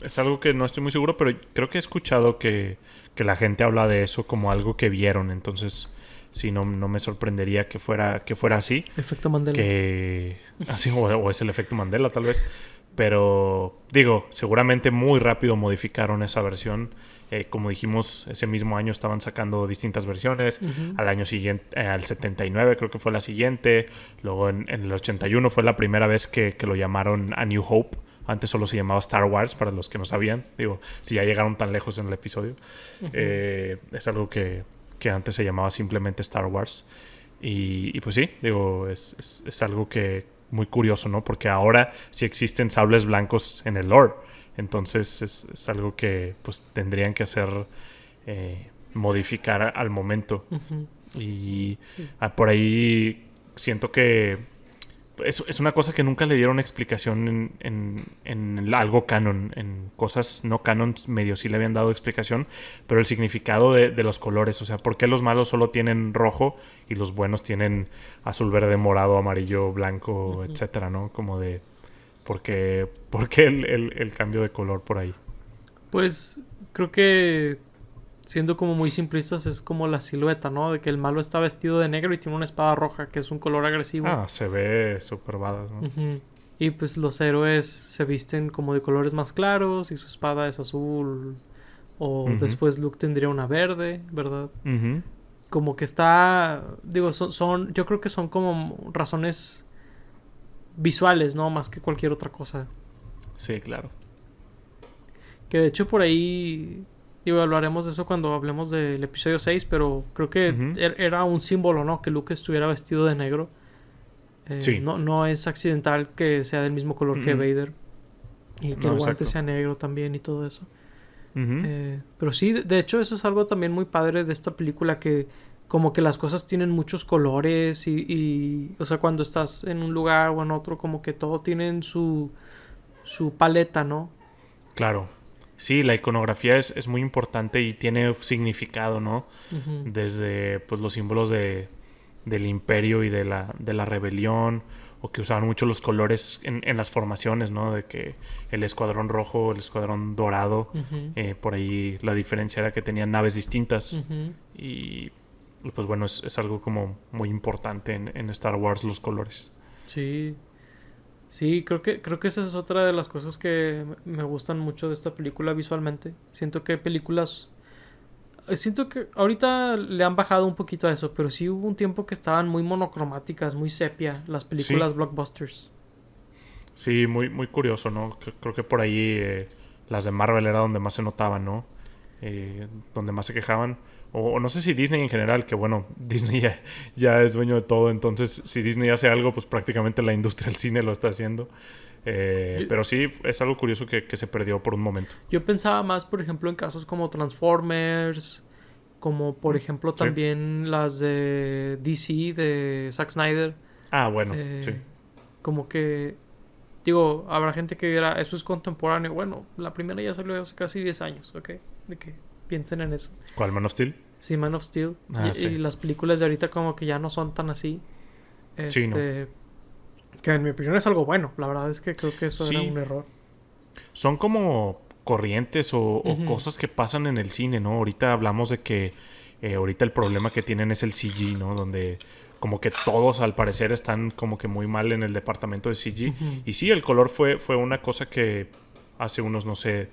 Es algo que no estoy muy seguro, pero creo que he escuchado que la gente habla de eso como algo que vieron. Entonces, sí, no me sorprendería que fuera así. Efecto Mandela. Así, o es el efecto Mandela, tal vez. Pero digo, seguramente muy rápido modificaron esa versión. Como dijimos, ese mismo año estaban sacando distintas versiones. Al año siguiente, al 79 creo que fue la siguiente. Luego en el 81 fue la primera vez que lo llamaron A New Hope. Antes solo se llamaba Star Wars, para los que no sabían. Digo, si ya llegaron tan lejos en el episodio. Es algo que antes se llamaba simplemente Star Wars. Y pues sí, digo, es algo que muy curioso, ¿no? Porque ahora sí existen sables blancos en el lore. Entonces es algo que pues tendrían que hacer, modificar al momento. Y Sí. por ahí siento que es una cosa que nunca le dieron explicación en algo canon. En cosas no canon medio sí le habían dado explicación, pero el significado de los colores, o sea, ¿por qué los malos solo tienen rojo y los buenos tienen azul, verde, morado, amarillo, blanco, etcétera, ¿no? Como de ¿por qué el cambio de color por ahí? Pues creo que siendo como muy simplistas es como la silueta, ¿no? De que el malo está vestido de negro y tiene una espada roja, que es un color agresivo. Se ve súper badass, ¿no? Y pues los héroes se visten como de colores más claros y su espada es azul. O después Luke tendría una verde, ¿verdad? Como que está... Digo, yo creo que son como razones visuales, ¿no? Más que cualquier otra cosa. Sí, claro. Que de hecho por ahí... Digo, hablaremos de eso cuando hablemos del episodio 6, pero creo que era un símbolo, ¿no? Que Luke estuviera vestido de negro. Sí. No es accidental que sea del mismo color que Vader. Y que el guante sea negro también y todo eso. Pero sí, de hecho eso es algo también muy padre de esta película, que como que las cosas tienen muchos colores y o sea, cuando estás en un lugar o en otro, como que todo tienen su paleta, ¿no? Claro. Sí, la iconografía es muy importante y tiene significado, ¿no? Desde pues los símbolos del imperio y de la rebelión, o que usaban mucho los colores en las formaciones, ¿no? De que el escuadrón rojo, el escuadrón dorado, por ahí la diferencia era que tenían naves distintas. Y pues bueno, es algo como muy importante en Star Wars, los colores. Sí. Sí, creo que esa es otra de las cosas que me gustan mucho de esta película visualmente. Siento que ahorita le han bajado un poquito a eso, pero sí hubo un tiempo que estaban muy monocromáticas, muy sepia, las películas blockbusters. Sí, muy, muy curioso, ¿no? Creo que por ahí las de Marvel era donde más se notaban, ¿no? Donde más se quejaban. O no sé si Disney en general, que bueno, Disney ya es dueño de todo. Entonces, si Disney hace algo, pues prácticamente la industria del cine lo está haciendo. Pero sí, es algo curioso que se perdió por un momento. Yo pensaba más, por ejemplo, en casos como Transformers, como por ejemplo también las de DC, de Zack Snyder. Bueno, sí. Como que, digo, habrá gente que dirá, eso es contemporáneo. Bueno, la primera ya salió hace casi 10 años, ¿ok? De que piensen en eso. ¿Cuál, Man of Steel? Sí, Man of Steel. Sí. Y las películas de ahorita como que ya no son tan así. Sí, ¿no? Que en mi opinión es algo bueno. La verdad es que creo que eso era un error. Son como corrientes o cosas que pasan en el cine, ¿no? Ahorita hablamos de que ahorita el problema que tienen es el CG, ¿no? Donde como que todos al parecer están como que muy mal en el departamento de CG. Y sí, el color fue una cosa que hace unos, no sé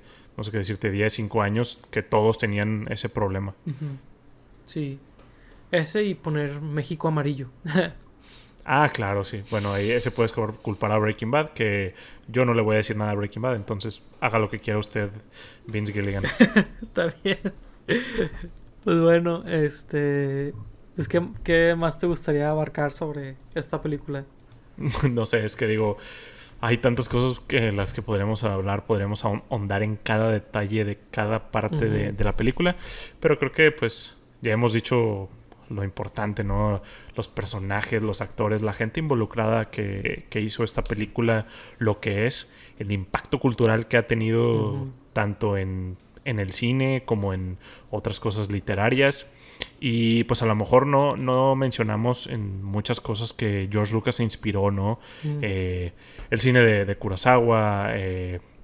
qué decirte, 10, 5 años, que todos tenían ese problema. Sí. Ese y poner México amarillo. Claro, sí. Bueno, ahí ese puedes culpar a Breaking Bad, que yo no le voy a decir nada a Breaking Bad, entonces haga lo que quiera usted, Vince Gilligan. Está bien. Pues bueno, pues ¿qué más te gustaría abarcar sobre esta película? No sé, es que digo, hay tantas cosas en las que podríamos ahondar en cada detalle de cada parte de la película, pero creo que pues ya hemos dicho lo importante, ¿no? Los personajes, los actores, la gente involucrada que hizo esta película, lo que es, el impacto cultural que ha tenido tanto en el cine como en otras cosas literarias. Y pues a lo mejor no mencionamos en muchas cosas que George Lucas se inspiró, ¿no? El cine de Kurosawa,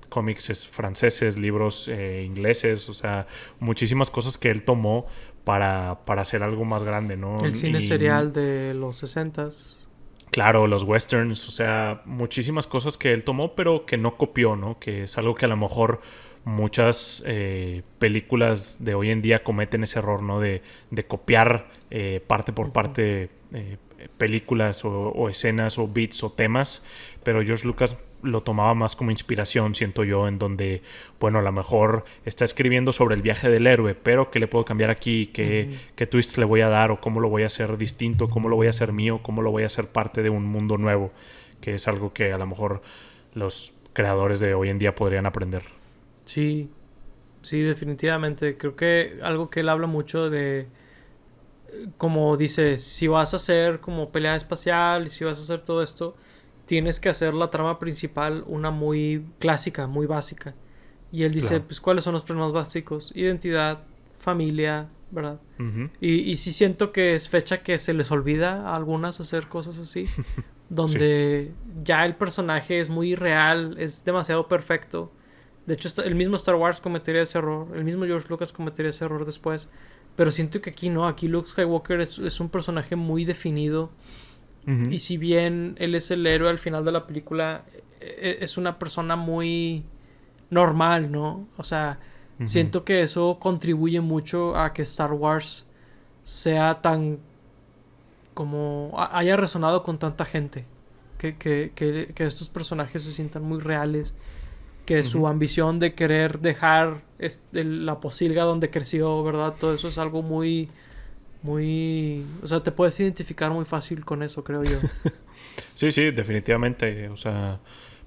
cómics franceses, libros ingleses, o sea, muchísimas cosas que él tomó para hacer algo más grande, ¿no? El cine serial de los 60s. Claro, los westerns, o sea, muchísimas cosas que él tomó, pero que no copió, ¿no? Que es algo que a lo mejor muchas películas de hoy en día cometen ese error, ¿no? De copiar parte por parte películas o escenas o beats o temas, pero George Lucas lo tomaba más como inspiración, siento yo, en donde, bueno, a lo mejor está escribiendo sobre el viaje del héroe, pero ¿qué le puedo cambiar aquí? ¿Qué twists le voy a dar? ¿O cómo lo voy a hacer distinto? ¿Cómo lo voy a hacer mío? ¿Cómo lo voy a hacer parte de un mundo nuevo? Que es algo que a lo mejor los creadores de hoy en día podrían aprender. Sí, sí, definitivamente. Creo que algo que él habla mucho de, como dice, si vas a hacer como pelea espacial, si vas a hacer todo esto, tienes que hacer la trama principal una muy clásica, muy básica. Y él dice, Claro. pues, ¿cuáles son los problemas básicos? Identidad, familia, ¿verdad? Uh-huh. Y sí siento que es fecha que se les olvida a algunas hacer cosas así, donde ya el personaje es muy irreal, es demasiado perfecto. De hecho, el mismo Star Wars cometería ese error, el mismo George Lucas cometería ese error después. Pero siento que aquí no, aquí Luke Skywalker es un personaje muy definido. Uh-huh. Y si bien él es el héroe al final de la película, es una persona muy normal, ¿no? O sea, siento que eso contribuye mucho a que Star Wars sea tan... como... haya resonado con tanta gente. Que estos personajes se sientan muy reales. Que su ambición de querer dejar la posilga donde creció, ¿verdad? Todo eso es algo muy... o sea, te puedes identificar muy fácil con eso, creo yo. Sí, definitivamente. O sea,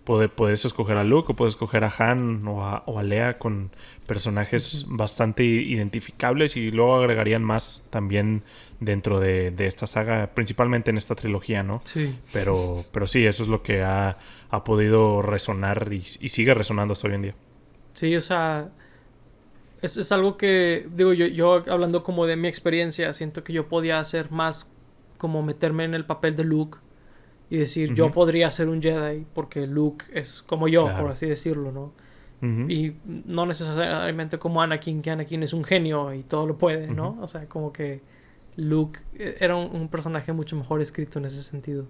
puedes escoger a Luke o puedes escoger a Han o a Leia con personajes bastante identificables, y luego agregarían más también dentro de esta saga, principalmente en esta trilogía, ¿no? Sí. Pero sí, eso es lo que ha podido resonar y sigue resonando hasta hoy en día. Sí, o sea, es algo que, digo, yo hablando como de mi experiencia, siento que yo podía hacer más como meterme en el papel de Luke y decir, yo podría ser un Jedi porque Luke es como yo, Claro. por así decirlo, ¿no? Y no necesariamente como Anakin, que Anakin es un genio y todo lo puede, ¿no? O sea, como que Luke era un personaje mucho mejor escrito en ese sentido.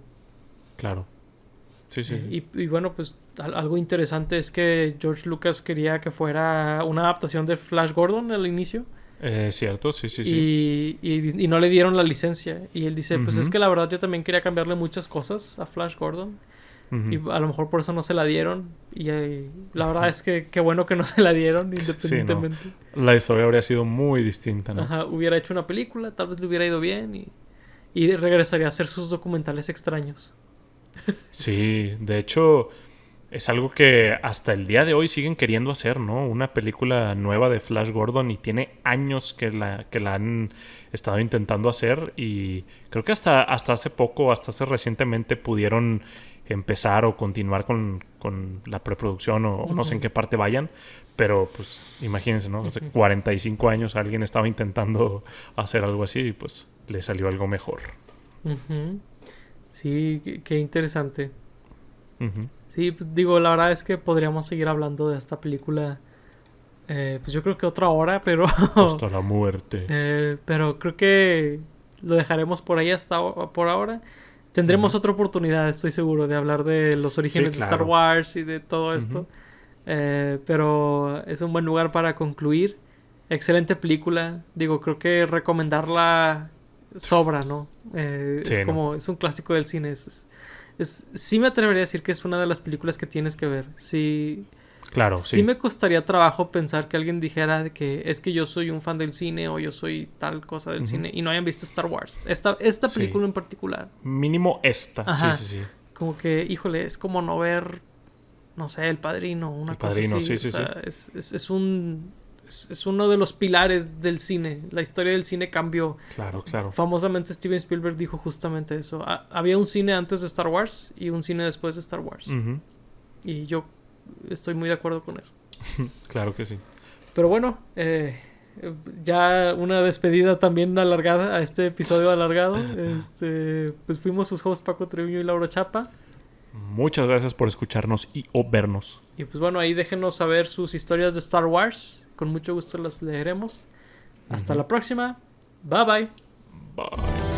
Claro. Sí. Y bueno, pues algo interesante es que George Lucas quería que fuera una adaptación de Flash Gordon al inicio. Cierto, sí. Y no le dieron la licencia. Y él dice, pues es que la verdad yo también quería cambiarle muchas cosas a Flash Gordon. Y a lo mejor por eso no se la dieron. Y la verdad es que qué bueno que no se la dieron, independientemente. Sí, no. La historia habría sido muy distinta, ¿no? Ajá, hubiera hecho una película, tal vez le hubiera ido bien y regresaría a hacer sus documentales extraños. Sí, de hecho, es algo que hasta el día de hoy siguen queriendo hacer, ¿no? Una película nueva de Flash Gordon, y tiene años que la han estado intentando hacer, y creo que hasta hace poco, hasta hace recientemente pudieron empezar o continuar con la preproducción o no sé en qué parte vayan, pero pues imagínense, ¿no? Hace 45 años alguien estaba intentando hacer algo así y pues le salió algo mejor. Sí, qué interesante. Sí, pues, digo, la verdad es que podríamos seguir hablando de esta película, pues yo creo que otra hora, pero... Hasta la muerte. Pero creo que lo dejaremos por ahí por ahora. Tendremos otra oportunidad, estoy seguro, de hablar de los orígenes de Star Wars y de todo esto. Pero es un buen lugar para concluir. Excelente película. Digo, creo que recomendarla sobra, ¿no? Es como... es un clásico del cine. Sí me atrevería a decir que es una de las películas que tienes que ver. Sí... Claro, sí me costaría trabajo pensar que alguien dijera de que es que yo soy un fan del cine o yo soy tal cosa del cine y no hayan visto Star Wars. Esta película en particular. Mínimo esta. Ajá. Sí. Como que, híjole, es como no ver, no sé, El Padrino, una cosa así. Sí. Es uno de los pilares del cine. La historia del cine cambió. Claro. Famosamente Steven Spielberg dijo justamente eso. Había un cine antes de Star Wars y un cine después de Star Wars. Y yo estoy muy de acuerdo con eso. Claro que sí. Pero bueno, ya una despedida también alargada a este episodio alargado. Pues fuimos sus hosts Paco Treviño y Laura Chapa. Muchas gracias por escucharnos o vernos. Y pues bueno, ahí déjenos saber sus historias de Star Wars. Con mucho gusto las leeremos. Hasta la próxima. Bye bye. Bye.